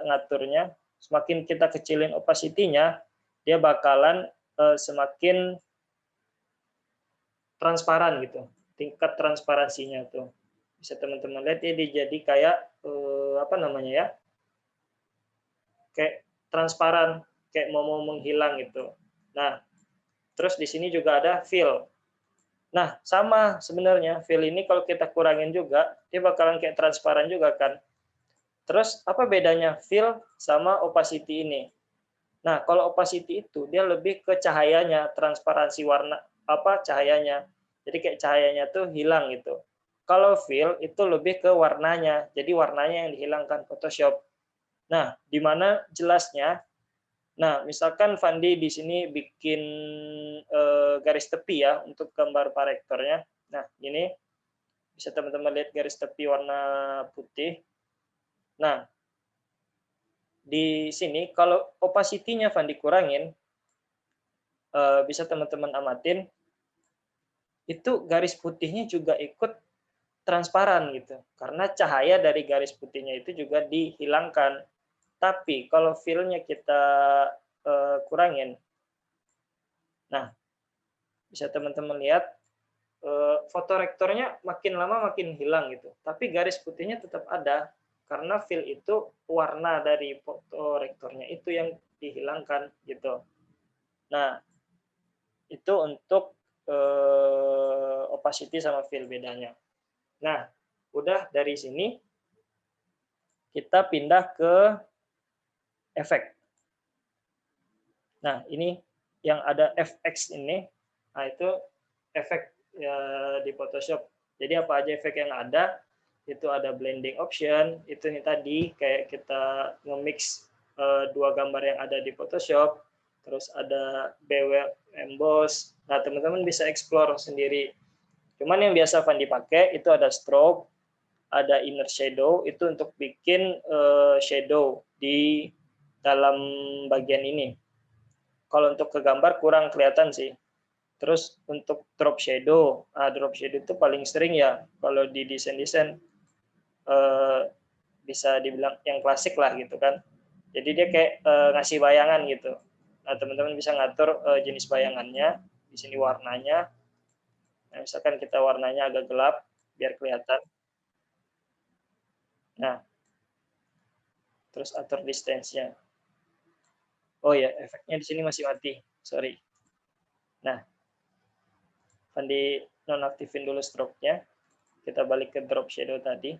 ngaturnya. Semakin kita kecilin opacity-nya, dia bakalan semakin transparan gitu. Tingkat transparansinya tuh. Bisa teman-teman lihat ya, dia jadi kayak apa namanya ya? Kayak transparan, kayak mau menghilang gitu. Nah, terus di sini juga ada fill. Nah, sama sebenarnya fill ini kalau kita kurangin juga, dia bakalan kayak transparan juga kan. Terus apa bedanya fill sama opacity ini? Nah, kalau opacity itu dia lebih ke cahayanya, transparansi warna cahayanya. Jadi kayak cahayanya tuh hilang gitu. Kalau fill itu lebih ke warnanya. Jadi warnanya yang dihilangkan Photoshop. Nah, di mana jelasnya? Nah, misalkan Fandi di sini bikin garis tepi ya untuk gambar parektornya. Nah, ini bisa teman-teman lihat garis tepi warna putih. Nah, di sini kalau opacity-nya Fandi kurangin, bisa teman-teman amatin, itu garis putihnya juga ikut transparan gitu. Karena cahaya dari garis putihnya itu juga dihilangkan. Tapi kalau fill-nya kita kurangin, nah bisa teman-teman lihat fotorektornya makin lama makin hilang gitu. Tapi garis putihnya tetap ada karena fill itu warna dari fotorektornya itu yang dihilangkan gitu. Nah, itu untuk opacity sama fill bedanya. Nah, udah dari sini kita pindah ke efek. Nah, ini yang ada FX ini, nah itu efek ya, di Photoshop. Jadi apa aja efek yang ada, itu ada blending option, itu nih tadi kayak kita nge-mix dua gambar yang ada di Photoshop, terus ada BW emboss. Nah, teman-teman bisa explore sendiri. Cuman yang biasa Fandi pakai itu ada stroke, ada inner shadow, itu untuk bikin shadow di dalam bagian ini. Kalau untuk ke gambar kurang kelihatan sih. Terus untuk drop shadow itu paling sering ya kalau di desain-desain bisa dibilang yang klasik lah gitu kan. Jadi dia kayak ngasih bayangan gitu. Nah, teman-teman bisa ngatur jenis bayangannya. Di sini warnanya. Nah, misalkan kita warnanya agak gelap biar kelihatan. Nah, terus atur distance-nya. Oh ya, efeknya di sini masih mati. Sorry. Nah, Fandi nonaktifin dulu stroke-nya. Kita balik ke drop shadow tadi.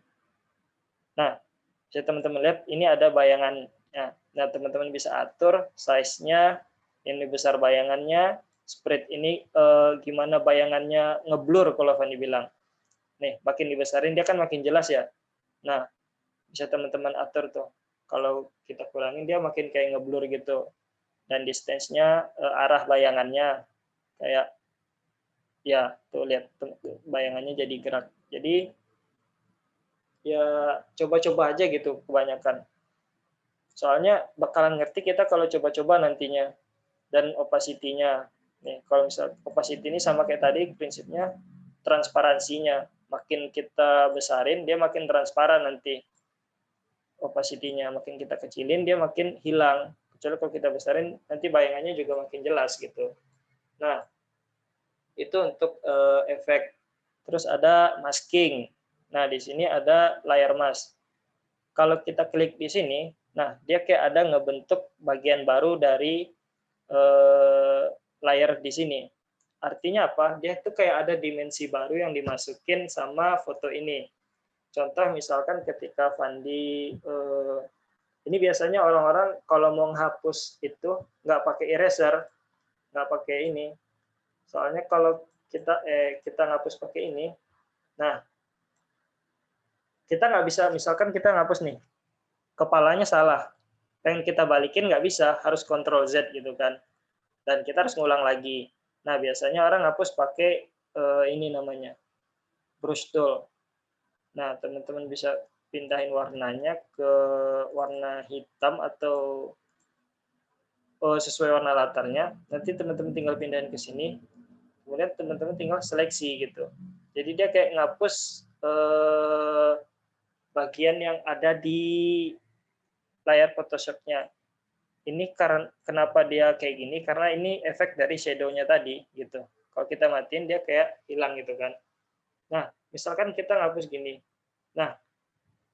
Nah, bisa teman-teman lihat ini ada bayangannya. Nah, teman-teman bisa atur size-nya, ini besar bayangannya, spread ini gimana bayangannya ngeblur kalau Fandi bilang. Nih, makin dibesarin dia kan makin jelas ya. Nah, bisa teman-teman atur tuh. Kalau kita kurangin dia makin kayak ngeblur gitu. Dan distance-nya arah bayangannya kayak ya tuh lihat bayangannya jadi gerak. Jadi ya coba-coba aja gitu kebanyakan. Soalnya bakalan ngerti kita kalau coba-coba nantinya. Dan opacity-nya. Nih, kalau misal opacity ini sama kayak tadi prinsipnya transparansinya. Makin kita besarin dia makin transparan nanti. Opacity-nya makin kita kecilin dia makin hilang. Kecuali kalau kita besarin nanti bayangannya juga makin jelas gitu. Nah, itu untuk efek. Terus ada masking. Nah, di sini ada layer mask. Kalau kita klik di sini, nah dia kayak ada ngebentuk bagian baru dari layer di sini. Artinya apa? Dia itu kayak ada dimensi baru yang dimasukin sama foto ini. Contoh misalkan ketika Fandi ini biasanya orang-orang kalau mau menghapus itu nggak pakai eraser, nggak pakai ini. Soalnya kalau kita ngapus pakai ini, nah kita nggak bisa, misalkan kita ngapus nih, kepalanya salah, pengen kita balikin nggak bisa, harus Ctrl Z gitu kan, dan kita harus ngulang lagi. Nah biasanya orang ngapus pakai ini namanya brush tool. Nah teman-teman bisa pindahin warnanya ke warna hitam atau sesuai warna latarnya. Nanti teman-teman tinggal pindahin ke sini, kemudian teman-teman tinggal seleksi gitu. Jadi dia kayak ngapus bagian yang ada di layar Photoshop-nya. Ini karena kenapa dia kayak gini? Karena ini efek dari shadow-nya tadi gitu. Kalau kita matiin dia kayak hilang gitu kan. Nah, misalkan kita ngapus gini. Nah,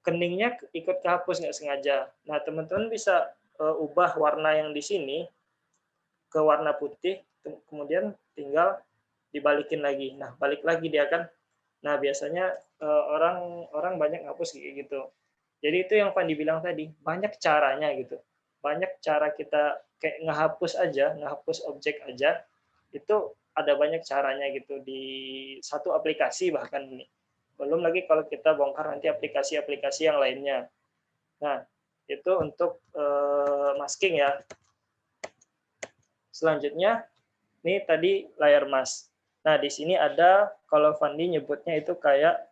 keningnya ikut kehapus nggak sengaja. Nah, teman-teman bisa ubah warna yang di sini ke warna putih, kemudian tinggal dibalikin lagi. Nah, balik lagi dia kan. Nah, biasanya orang banyak ngapus kayak gitu. Jadi itu yang Fandi bilang tadi, banyak caranya gitu. Banyak cara kita kayak ngehapus objek aja, itu ada banyak caranya gitu di satu aplikasi bahkan ini. Belum lagi kalau kita bongkar nanti aplikasi-aplikasi yang lainnya. Nah, Itu untuk masking ya. Selanjutnya, ini tadi layar mask. Nah, di sini ada, kalau Fandi nyebutnya itu kayak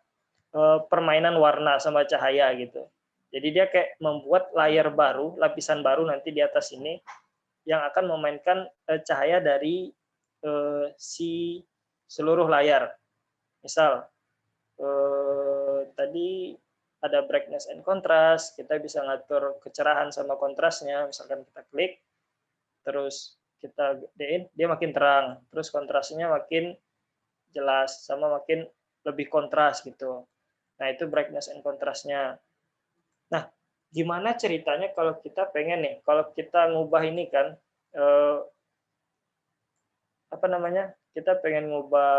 permainan warna sama cahaya gitu. Jadi dia kayak membuat layar baru, lapisan baru nanti di atas ini, yang akan memainkan cahaya dari si seluruh layar. Misal, tadi ada brightness and contrast, kita bisa ngatur kecerahan sama kontrasnya, misalkan kita klik, terus kita gedein, dia makin terang, terus kontrasnya makin jelas, sama makin lebih kontras gitu. Nah, itu brightness and contrastnya. Nah, gimana ceritanya kalau kita pengen nih, kalau kita ngubah ini kan, apa namanya, kita pengen ngubah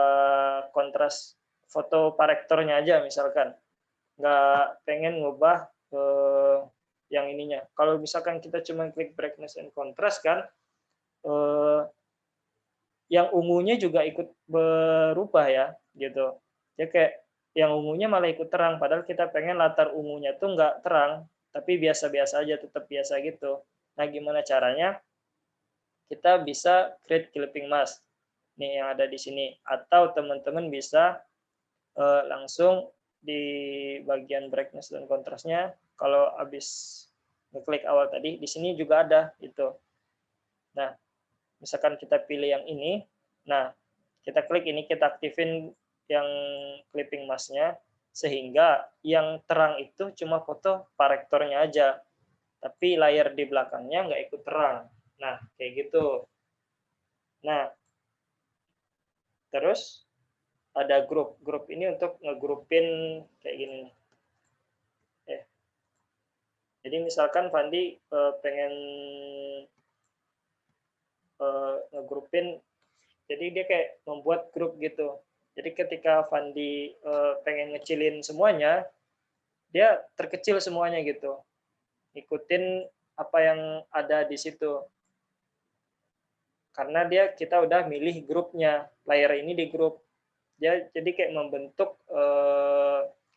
kontras foto parektornya aja misalkan, nggak pengen ngubah yang ininya. Kalau misalkan kita cuma klik brightness and contrast kan, yang ungunya juga ikut berubah ya, gitu. Dia kayak yang ungunya malah ikut terang, padahal kita pengen latar ungunya tuh nggak terang, tapi biasa-biasa aja, tetap biasa gitu. Nah, gimana caranya? Kita bisa create clipping mask. Nih yang ada di sini. Atau teman-teman bisa langsung di bagian brightness dan kontrasnya, kalau habis ngeklik awal tadi, di sini juga ada itu. Nah, misalkan kita pilih yang ini, nah kita klik ini, kita aktifin yang clipping mask-nya, sehingga yang terang itu cuma foto parektornya aja, tapi layar di belakangnya nggak ikut terang. Nah, kayak gitu. Nah, terus ada grup ini untuk ngegrupin kayak gini nih. Jadi misalkan Fandi pengen ngegrupin, jadi dia kayak membuat grup gitu. Jadi ketika Fandi pengen ngecilin semuanya, dia terkecil semuanya gitu. Ikutin apa yang ada di situ. Karena kita udah milih grupnya, layar ini di grup. Dia jadi kayak membentuk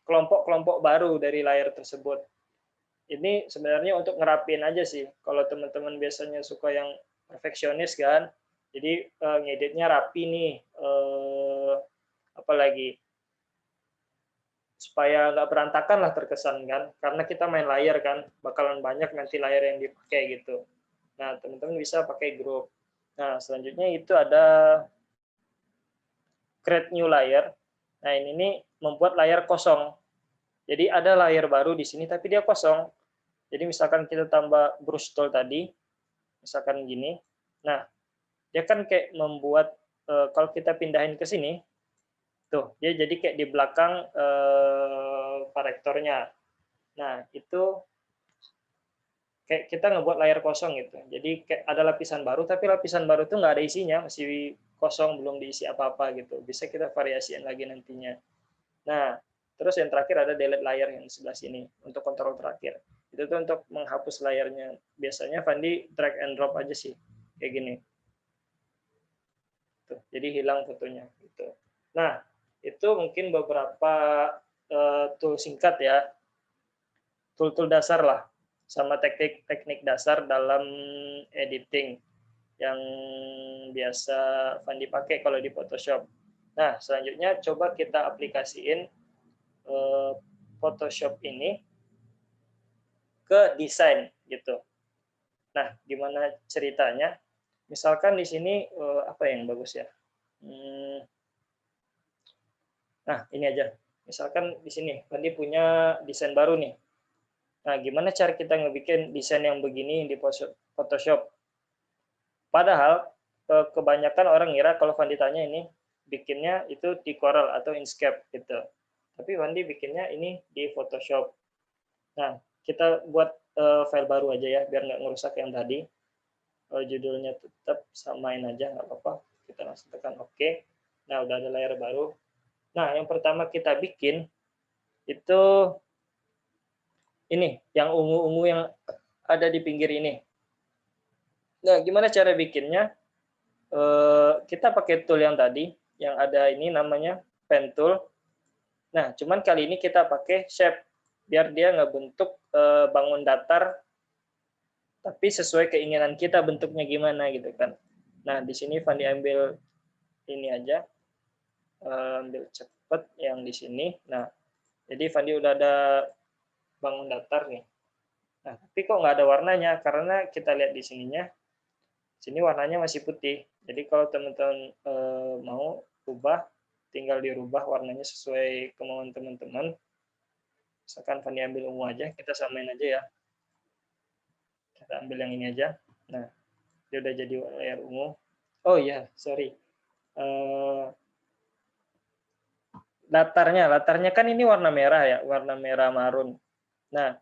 kelompok-kelompok baru dari layar tersebut. Ini sebenarnya untuk ngerapin aja sih. Kalau teman-teman biasanya suka yang perfeksionis kan, jadi ngeditnya rapi nih, apalagi supaya nggak berantakan lah terkesan kan, karena kita main layar kan, bakalan banyak nanti layar yang dipakai gitu. Nah, teman-teman bisa pakai grup. Nah, selanjutnya itu ada create new layer. Nah, ini nih membuat layar kosong. Jadi ada layar baru di sini tapi dia kosong. Jadi misalkan kita tambah brush tool tadi, misalkan gini. Nah, dia kan kayak membuat kalau kita pindahin ke sini, tuh dia jadi kayak di belakang parektornya. Nah, itu kayak kita ngebuat layar kosong gitu. Jadi kayak ada lapisan baru, tapi lapisan baru itu nggak ada isinya, masih kosong, belum diisi apa-apa gitu. Bisa kita variasiin lagi nantinya. Nah, terus yang terakhir ada delete layer yang di sebelah sini untuk kontrol terakhir. Itu tuh untuk menghapus layarnya. Biasanya Fandi drag and drop aja sih, kayak gini. Tuh, jadi hilang fotonya gitu. Nah, itu mungkin beberapa tool singkat ya, tool-tool dasar lah, sama teknik-teknik dasar dalam editing yang biasa Fandi pakai kalau di Photoshop. Nah, selanjutnya coba kita aplikasiin Photoshop ini ke desain gitu. Nah, gimana ceritanya? Misalkan di sini apa yang bagus ya? Nah, ini aja. Misalkan di sini Fandi punya desain baru nih. Nah, gimana cara kita ngebikin desain yang begini di Photoshop? Padahal kebanyakan orang ngira kalau Fandi tanya ini bikinnya itu di Corel atau Inkscape gitu. Tapi Fandi bikinnya ini di Photoshop. Nah, kita buat file baru aja ya, biar nggak ngerusak yang tadi. Judulnya tetap samain aja, nggak apa-apa. Kita langsung tekan OK. Nah, udah ada layar baru. Nah, yang pertama kita bikin itu ini, yang ungu-ungu yang ada di pinggir ini. Nah, gimana cara bikinnya? Kita pakai tool yang tadi, yang ada ini namanya pen tool. Nah, cuman kali ini kita pakai shape, biar dia ngebentuk bangun datar tapi sesuai keinginan kita bentuknya gimana gitu kan. Nah, di sini Fandi ambil ini aja, ambil cepet yang di sini. Nah, jadi Fandi udah ada bangun datar nih. Nah, tapi kok nggak ada warnanya? Karena kita lihat di sininya, sini warnanya masih putih. Jadi kalau teman-teman mau ubah, tinggal dirubah warnanya sesuai kemauan teman-teman. Misalkan Fandi ambil ungu aja, kita samain aja ya. Kita ambil yang ini aja. Nah, dia udah jadi layar ungu. Oh iya, sorry. Latarnya kan ini warna merah ya, warna merah marun. Nah,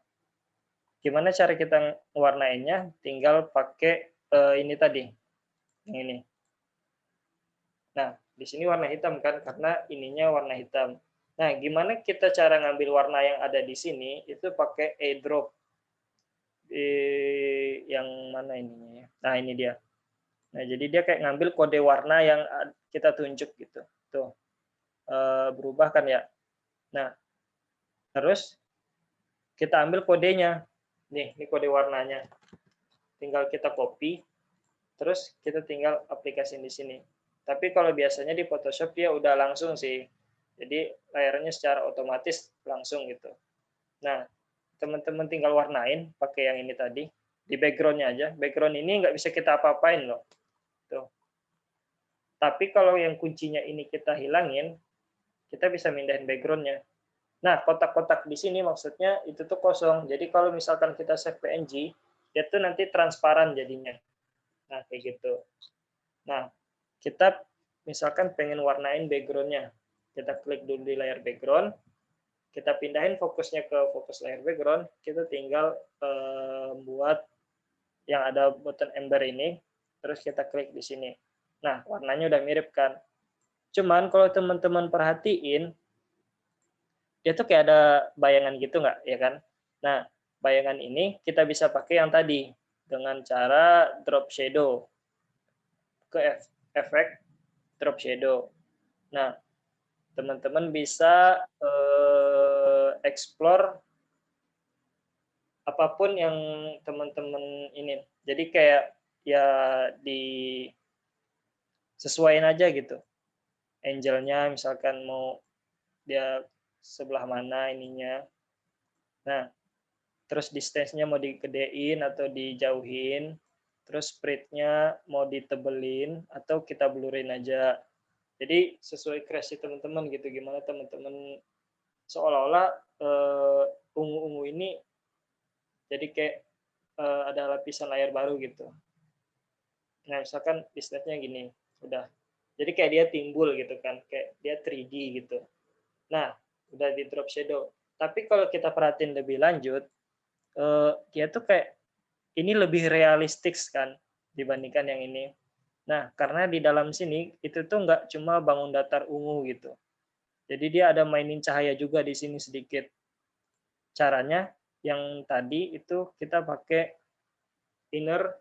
gimana cara kita warnainnya? Tinggal pakai ini tadi, yang ini. Nah, di sini warna hitam kan, karena ininya warna hitam. Nah, gimana kita cara ngambil warna yang ada di sini? Itu pakai eyedrop. Yang mana ininya ya? Nah, ini dia. Nah, jadi dia kayak ngambil kode warna yang kita tunjuk gitu. Tuh, berubah kan ya. Nah, terus kita ambil kodenya. Nih, ini kode warnanya. Tinggal kita copy, terus kita tinggal aplikasiin di sini. Tapi kalau biasanya di Photoshop dia udah langsung sih. Jadi layarnya secara otomatis langsung gitu. Nah, teman-teman tinggal warnain pakai yang ini tadi. Di background-nya aja. Background ini nggak bisa kita apa-apain loh. Tuh. Tapi kalau yang kuncinya ini kita hilangin, kita bisa mindahin background-nya. Nah, kotak-kotak di sini maksudnya itu tuh kosong. Jadi kalau misalkan kita save PNG, dia tuh nanti transparan jadinya. Nah, kayak gitu. Nah, kita misalkan pengen warnain background-nya. Kita klik dulu di layar background, kita pindahin fokusnya ke fokus layar background, kita tinggal buat yang ada button ember ini, terus kita klik di sini. Nah, warnanya udah mirip kan. Cuman kalau teman-teman perhatiin, dia tuh kayak ada bayangan gitu nggak, ya kan? Nah, bayangan ini kita bisa pakai yang tadi, dengan cara drop shadow. Ke efek drop shadow. Nah, teman-teman bisa explore apapun yang teman-teman ini. Jadi kayak ya sesuaiin aja gitu. Angelnya misalkan mau dia sebelah mana ininya. Nah, terus distance-nya mau digedein atau dijauhin. Terus spread-nya mau ditebelin atau kita blurin aja. Jadi sesuai kreasi teman-teman gitu, gimana teman-teman seolah-olah ungu-ungu ini jadi kayak ada lapisan layar baru gitu. Nah, misalkan distance-nya gini, udah. Jadi kayak dia timbul gitu kan, kayak dia 3D gitu. Nah, udah di drop shadow. Tapi kalau kita perhatiin lebih lanjut, dia tuh kayak ini lebih realistik kan dibandingkan yang ini. Nah, karena di dalam sini itu tuh nggak cuma bangun datar ungu gitu. Jadi dia ada mainin cahaya juga di sini sedikit. Caranya yang tadi itu kita pakai inner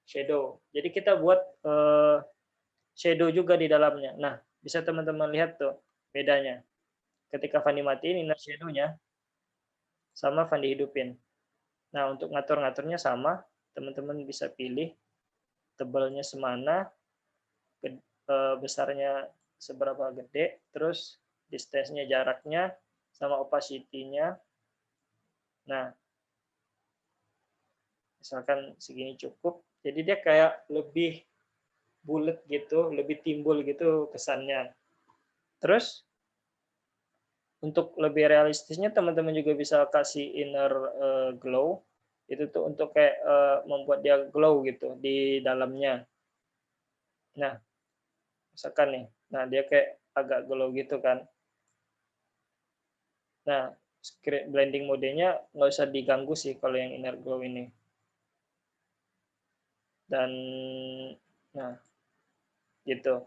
shadow. Jadi kita buat shadow juga di dalamnya. Nah, bisa teman-teman lihat tuh bedanya. Ketika Fandi matiin inner shadow-nya sama Fandi hidupin. Nah, untuk ngatur-ngaturnya sama, teman-teman bisa pilih tebalnya semana, besarnya seberapa gede, terus distance-nya, jaraknya, sama opacity-nya. Nah, misalkan segini cukup, jadi dia kayak lebih bulat gitu, lebih timbul gitu kesannya. Terus, untuk lebih realistisnya, teman-teman juga bisa kasih inner glow, itu tuh untuk kayak membuat dia glow gitu di dalamnya. Nah, misalkan nih, nah dia kayak agak glow gitu kan. Nah, blending modenya nggak usah diganggu sih kalau yang inner glow ini. Dan, nah, gitu.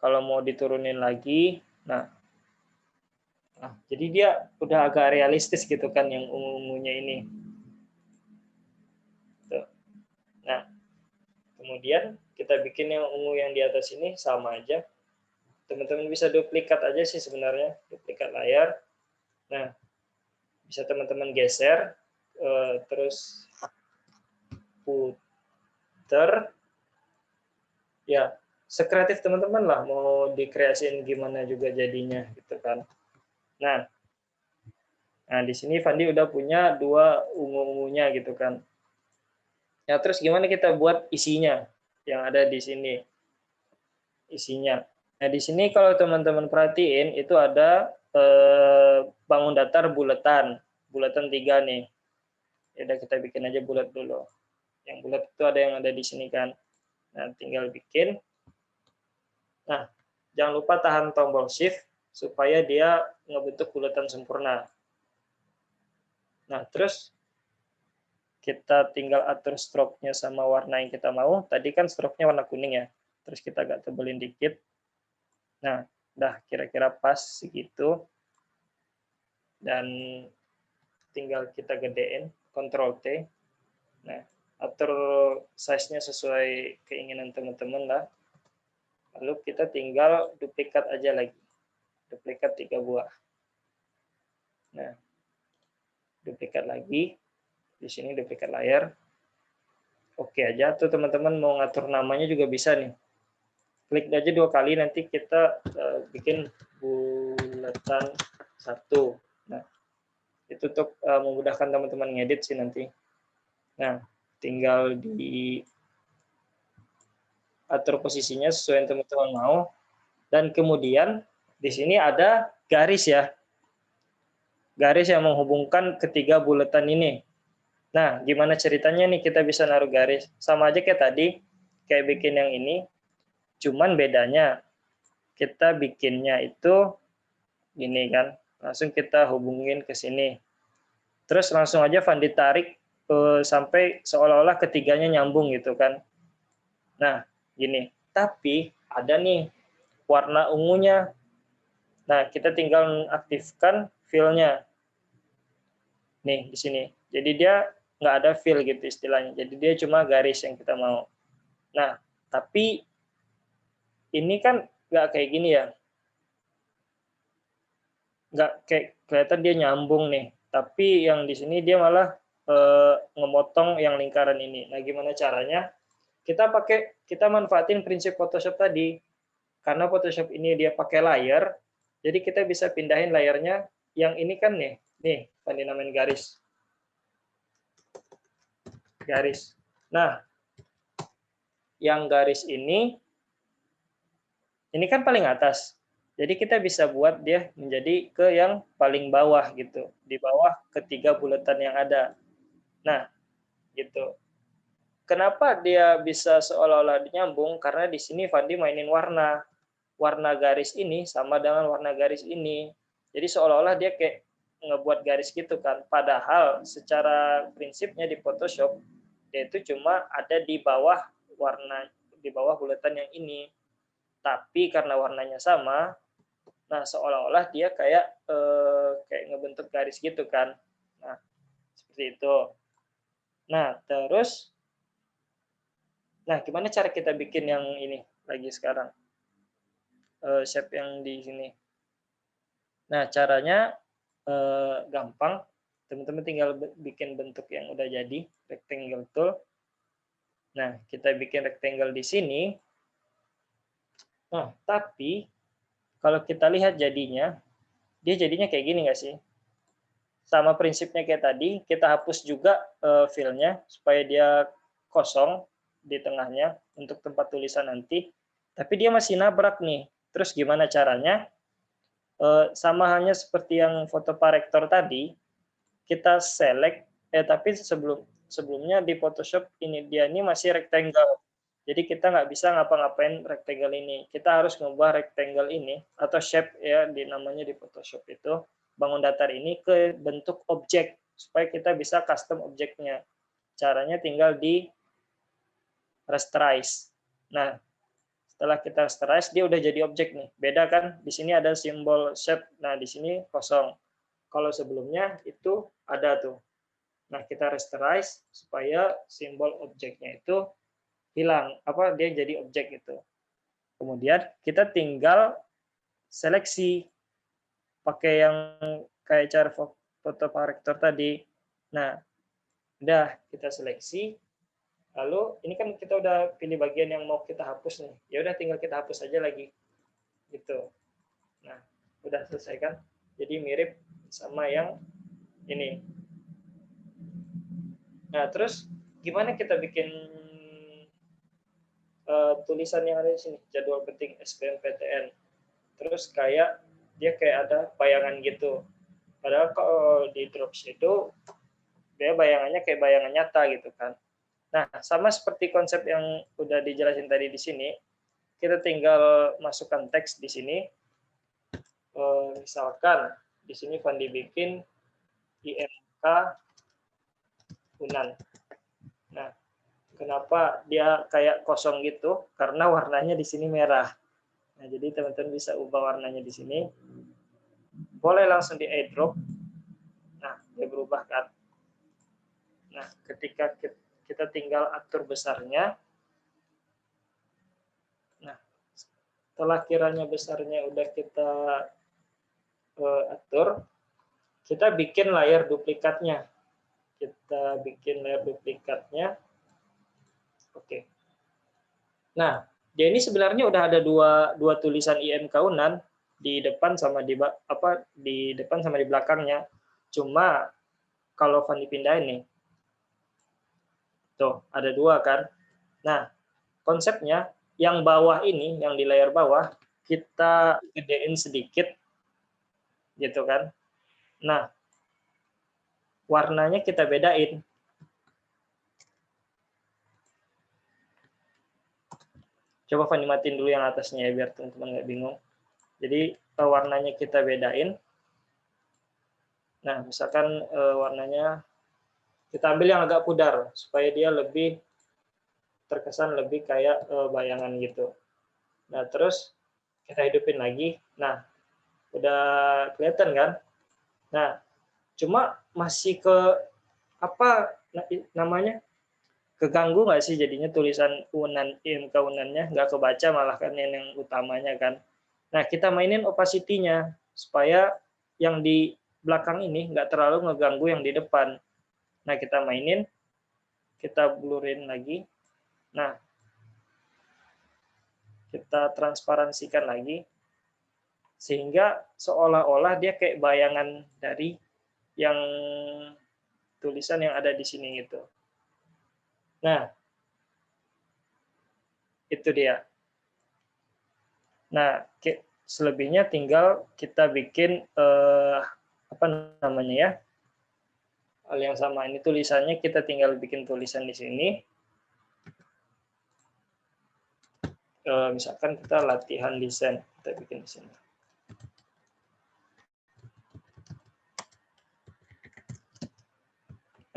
Kalau mau diturunin lagi, nah, jadi dia udah agak realistis gitu kan yang ungu-ungunya ini. Tuh. Nah, kemudian kita bikin yang ungu yang di atas ini sama aja. Teman-teman bisa duplikat aja sih sebenarnya, duplikat layar. Nah, bisa teman-teman geser, terus komputer. Ya, sekreatif teman-teman lah, mau dikreasiin gimana juga jadinya gitu kan. Nah, di sini Fandi udah punya 2 ungu-ungunya gitu kan. Ya, terus gimana kita buat isinya yang ada di sini? Isinya. Nah, di sini kalau teman-teman perhatiin itu ada bangun datar bulatan 3 nih. Ya udah kita bikin aja bulat dulu. Yang bulat itu ada yang ada di sini kan. Nah, tinggal bikin. Nah, jangan lupa tahan tombol shift supaya dia ngebentuk bulatan sempurna. Nah, terus kita tinggal atur stroke-nya sama warna yang kita mau. Tadi kan stroke-nya warna kuning ya. Terus kita agak tebelin dikit. Nah, udah kira-kira pas segitu. Dan tinggal kita gedein, Ctrl T. Nah, atur size-nya sesuai keinginan teman-teman lah. Lalu kita tinggal duplikat aja lagi. Duplikat 3 buah. Nah, duplikat lagi. Di sini duplikat layar. Oke aja tuh teman-teman, mau ngatur namanya juga bisa nih. Klik aja 2 kali, nanti kita bikin bulatan 1. Nah, itu untuk memudahkan teman-teman ngedit sih nanti. Nah, tinggal di atur posisinya sesuai yang teman-teman mau. Dan kemudian di sini ada garis ya. Garis yang menghubungkan ketiga bulatan ini. Nah, gimana ceritanya nih kita bisa naruh garis? Sama aja kayak tadi, kayak bikin yang ini, cuman bedanya kita bikinnya itu gini kan, langsung kita hubungin ke sini. Terus langsung aja Fandi tarik sampai seolah-olah ketiganya nyambung gitu kan. Nah, gini. Tapi ada nih warna ungunya. Nah, kita tinggal aktifkan fill-nya. Nih, di sini. Jadi dia nggak ada fill gitu istilahnya. Jadi dia cuma garis yang kita mau. Nah, tapi ini kan nggak kayak gini ya. Nggak kayak kelihatan dia nyambung nih. Tapi yang di sini dia malah ngemotong yang lingkaran ini. Nah, gimana caranya? Kita manfaatin prinsip Photoshop tadi. Karena Photoshop ini dia pakai layer, jadi kita bisa pindahin layernya. Yang ini kan nih dinamain garis. Garis. Nah, yang garis ini kan paling atas. Jadi kita bisa buat dia menjadi ke yang paling bawah gitu, di bawah ketiga bulatan yang ada. Nah, gitu. Kenapa dia bisa seolah-olah nyambung? Karena di sini Fandi mainin warna. Warna garis ini sama dengan warna garis ini. Jadi seolah-olah dia kayak ngebuat garis gitu kan. Padahal secara prinsipnya di Photoshop dia itu cuma ada di bawah bulatan yang ini. Tapi karena warnanya sama, nah seolah-olah dia kayak ngebentuk garis gitu kan. Nah, seperti itu. Nah, terus gimana cara kita bikin yang ini lagi sekarang? Shape yang di sini. Nah, caranya gampang. Teman-teman tinggal bikin bentuk yang udah jadi, rectangle tool. Nah, kita bikin rectangle di sini. Nah, tapi kalau kita lihat jadinya, dia jadinya kayak gini nggak sih? Sama prinsipnya kayak tadi, kita hapus juga fill-nya supaya dia kosong di tengahnya untuk tempat tulisan nanti. Tapi dia masih nabrak nih. Terus gimana caranya? Sama hanya seperti yang foto parektor tadi, kita select, tapi sebelumnya di Photoshop dia ini masih rectangle. Jadi kita nggak bisa ngapa-ngapain rectangle ini. Kita harus mengubah rectangle ini atau shape ya namanya di Photoshop itu, bangun datar ini ke bentuk objek supaya kita bisa custom objeknya. Caranya tinggal di rasterize. Nah, setelah kita rasterize dia udah jadi objek nih. Beda kan? Di sini ada simbol shape. Nah, di sini kosong. Kalau sebelumnya itu ada tuh. Nah, kita rasterize supaya simbol objeknya itu hilang, dia jadi objek gitu. Kemudian kita tinggal seleksi pakai yang kayak cara foto parektor tadi. Nah, udah kita seleksi. Lalu ini kan kita udah pilih bagian yang mau kita hapus nih. Ya udah tinggal kita hapus aja lagi. Gitu. Nah, udah selesai kan? Jadi mirip sama yang ini. Nah, terus gimana kita bikin tulisan yang ada di sini? Jadwal penting SBMPTN. Terus kayak dia kayak ada bayangan gitu. Padahal kalau di Dropshadow dia bayangannya kayak bayangan nyata gitu kan. Nah, sama seperti konsep yang udah dijelasin tadi di sini, kita tinggal masukkan teks di sini. Misalkan di sini Fandi bikin IMK Unan. Nah, kenapa dia kayak kosong gitu? Karena warnanya di sini merah. Nah, jadi teman-teman bisa ubah warnanya di sini. Boleh langsung di airdrop. Nah, dia berubah kan. Nah, ketika kita tinggal atur besarnya. Nah, setelah kiranya besarnya udah kita atur, kita bikin layar duplikatnya. Kita bikin layar duplikatnya. Oke. Nah, dia ini sebenarnya udah ada dua tulisan IMK Unan di depan sama di depan sama di belakangnya. Cuma kalau Van dipindahin nih, tuh ada dua kan. Nah, konsepnya yang bawah ini, yang di layar bawah kita gedein sedikit, gitu kan. Nah, warnanya kita bedain. Coba Fanny matiin dulu yang atasnya ya, biar teman-teman nggak bingung. Jadi warnanya kita bedain. Nah, misalkan warnanya kita ambil yang agak pudar, supaya dia lebih terkesan lebih kayak bayangan gitu. Nah, terus kita hidupin lagi. Nah, udah kelihatan kan? Nah, cuma masih apa namanya? Keganggu nggak sih jadinya tulisan Unan, IMK Unannya nggak kebaca, malah kan yang utamanya kan. Nah, kita mainin opacity-nya supaya yang di belakang ini nggak terlalu ngeganggu yang di depan. Nah, kita mainin, kita blurin lagi. Nah, kita transparansikan lagi, sehingga seolah-olah dia kayak bayangan dari yang tulisan yang ada di sini gitu. Nah, itu dia. Nah, selebihnya tinggal kita bikin apa namanya ya, hal yang sama. Ini tulisannya kita tinggal bikin tulisan di sini. Misalkan kita latihan desain, kita bikin di sini.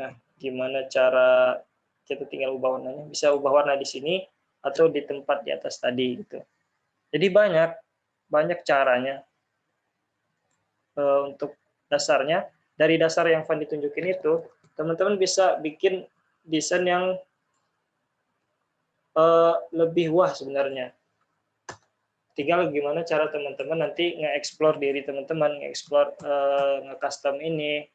Nah, gimana cara kita tinggal ubah warnanya? Bisa ubah warna di sini atau di tempat di atas tadi gitu. Jadi banyak caranya. Untuk dasarnya, dari dasar yang Van ditunjukin itu, teman-teman bisa bikin desain yang lebih wah sebenarnya. Tinggal gimana cara teman-teman nanti nge-explore diri teman-teman, nge-explore nge-custom ini.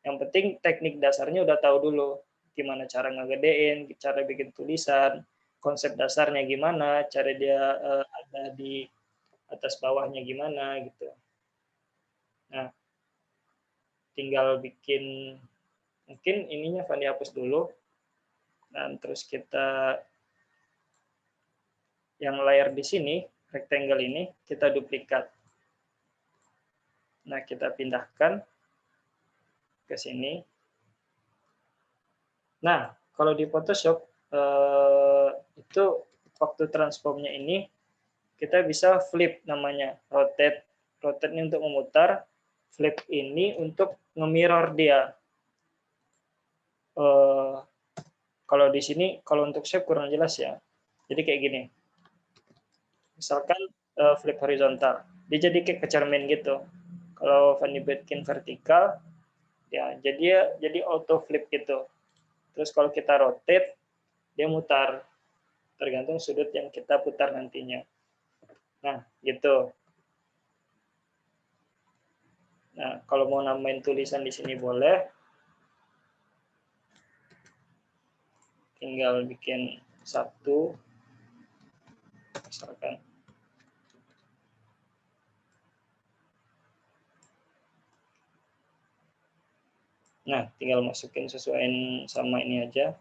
Yang penting teknik dasarnya udah tahu dulu. Gimana cara ngegedein, cara bikin tulisan, konsep dasarnya gimana, cara dia ada di atas bawahnya gimana gitu. Nah, tinggal bikin, mungkin ininya Van dihapus dulu. Dan terus kita yang layar di sini, rectangle ini, kita duplikat. Nah, kita pindahkan ke sini. Nah, kalau di Photoshop, itu waktu transformnya ini, kita bisa flip namanya, rotate. Rotate ini untuk memutar, flip ini untuk nge-mirror dia. Kalau di sini, kalau untuk shape kurang jelas ya. Jadi kayak gini. Misalkan flip horizontal, dia jadi kayak kecermin gitu. Kalau Van bikin vertikal, ya jadi auto flip gitu. Terus kalau kita rotate, dia mutar, tergantung sudut yang kita putar nantinya. Nah, gitu. Nah, kalau mau namain tulisan di sini boleh. tinggal bikin satu, misalkan. Nah, tinggal masukin sesuaiin sama ini aja.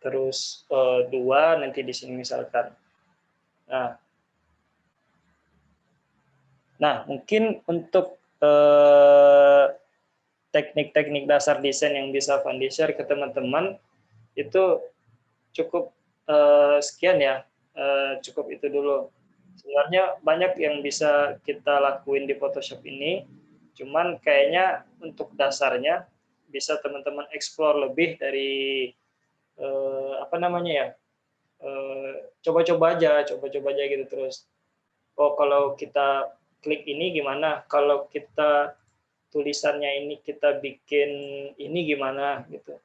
Terus 2 nanti di sini misalkan. Nah, mungkin untuk teknik-teknik dasar desain yang bisa Fandi share ke teman-teman itu cukup sekian ya, cukup itu dulu. Sebenarnya banyak yang bisa kita lakuin di Photoshop ini, cuman kayaknya untuk dasarnya bisa teman-teman explore lebih dari apa namanya ya, coba-coba aja gitu terus. Oh, kalau kita klik ini gimana? Kalau kita tulisannya ini kita bikin ini gimana gitu.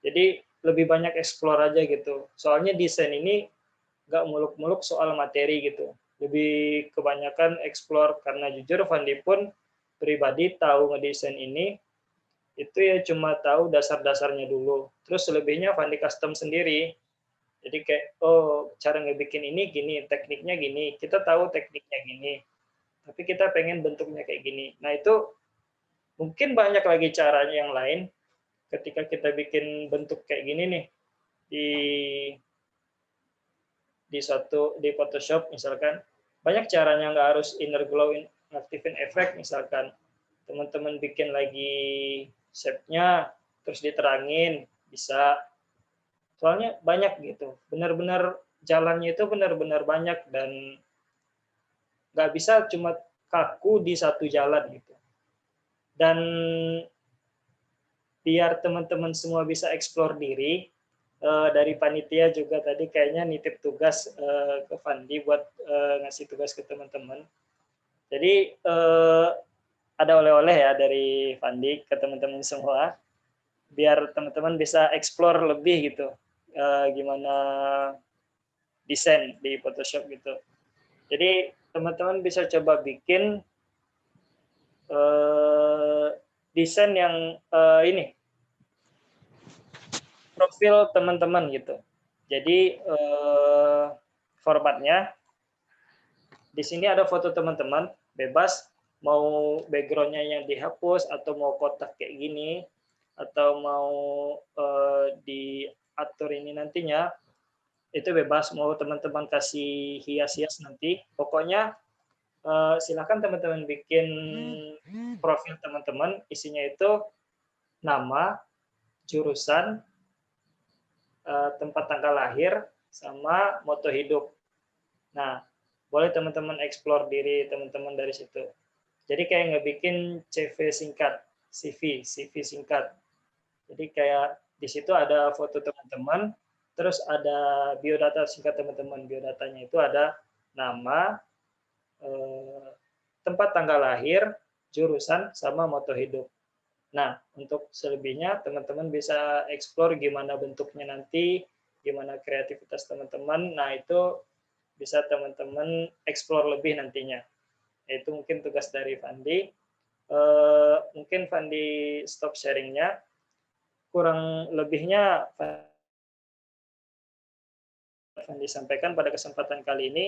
Jadi lebih banyak explore aja gitu. Soalnya desain ini nggak muluk-muluk soal materi gitu. Lebih kebanyakan explore karena jujur Fandi pun pribadi tahu ngedesain ini itu ya cuma tahu dasar-dasarnya dulu. Terus selebihnya Fandi custom sendiri. Jadi kayak oh cara ngebikin ini gini, tekniknya gini. Kita tahu tekniknya gini. Tapi kita pengen bentuknya kayak gini. Nah, itu mungkin banyak lagi caranya yang lain ketika kita bikin bentuk kayak gini nih di Photoshop misalkan. Banyak caranya, nggak harus inner glow, aktifin efek misalkan. Teman-teman bikin lagi shape-nya terus diterangin bisa. Soalnya banyak gitu. Benar-benar jalannya itu benar-benar banyak dan nggak bisa cuma kaku di satu jalan gitu. Dan biar teman-teman semua bisa explore diri, dari panitia juga tadi kayaknya nitip tugas ke Fandi buat ngasih tugas ke teman-teman. Jadi ada oleh-oleh ya dari Fandi ke teman-teman semua, biar teman-teman bisa explore lebih gitu, gimana desain di Photoshop gitu. Jadi teman-teman bisa coba bikin desain yang ini profil teman-teman gitu. Jadi formatnya di sini ada foto teman-teman, bebas mau background-nya yang dihapus atau mau kotak kayak gini atau mau diatur ini nantinya itu bebas, mau teman-teman kasih hias-hias nanti. Pokoknya silakan teman-teman bikin profil teman-teman, isinya itu nama, jurusan, tempat tanggal lahir, sama moto hidup. Nah, boleh teman-teman explore diri teman-teman dari situ. Jadi kayak ngebikin CV singkat, CV singkat. Jadi kayak di situ ada foto teman-teman, terus ada biodata singkat teman-teman. Biodatanya itu ada nama, tempat tanggal lahir, jurusan, sama moto hidup. Nah, untuk selebihnya teman-teman bisa explore gimana bentuknya nanti, gimana kreativitas teman-teman. Nah, itu bisa teman-teman explore lebih nantinya. Itu mungkin tugas dari Fandi. Mungkin Fandi stop sharingnya. Kurang lebihnya Fandi sampaikan pada kesempatan kali ini.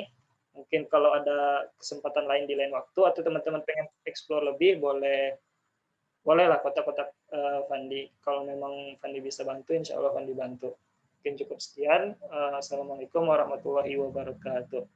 Mungkin kalau ada kesempatan lain di lain waktu atau teman-teman pengen explore lebih, bolehlah kotak-kotak Fandi. Kalau memang Fandi bisa bantu, insya Allah Fandi bantu. Mungkin cukup sekian. Assalamualaikum warahmatullahi wabarakatuh.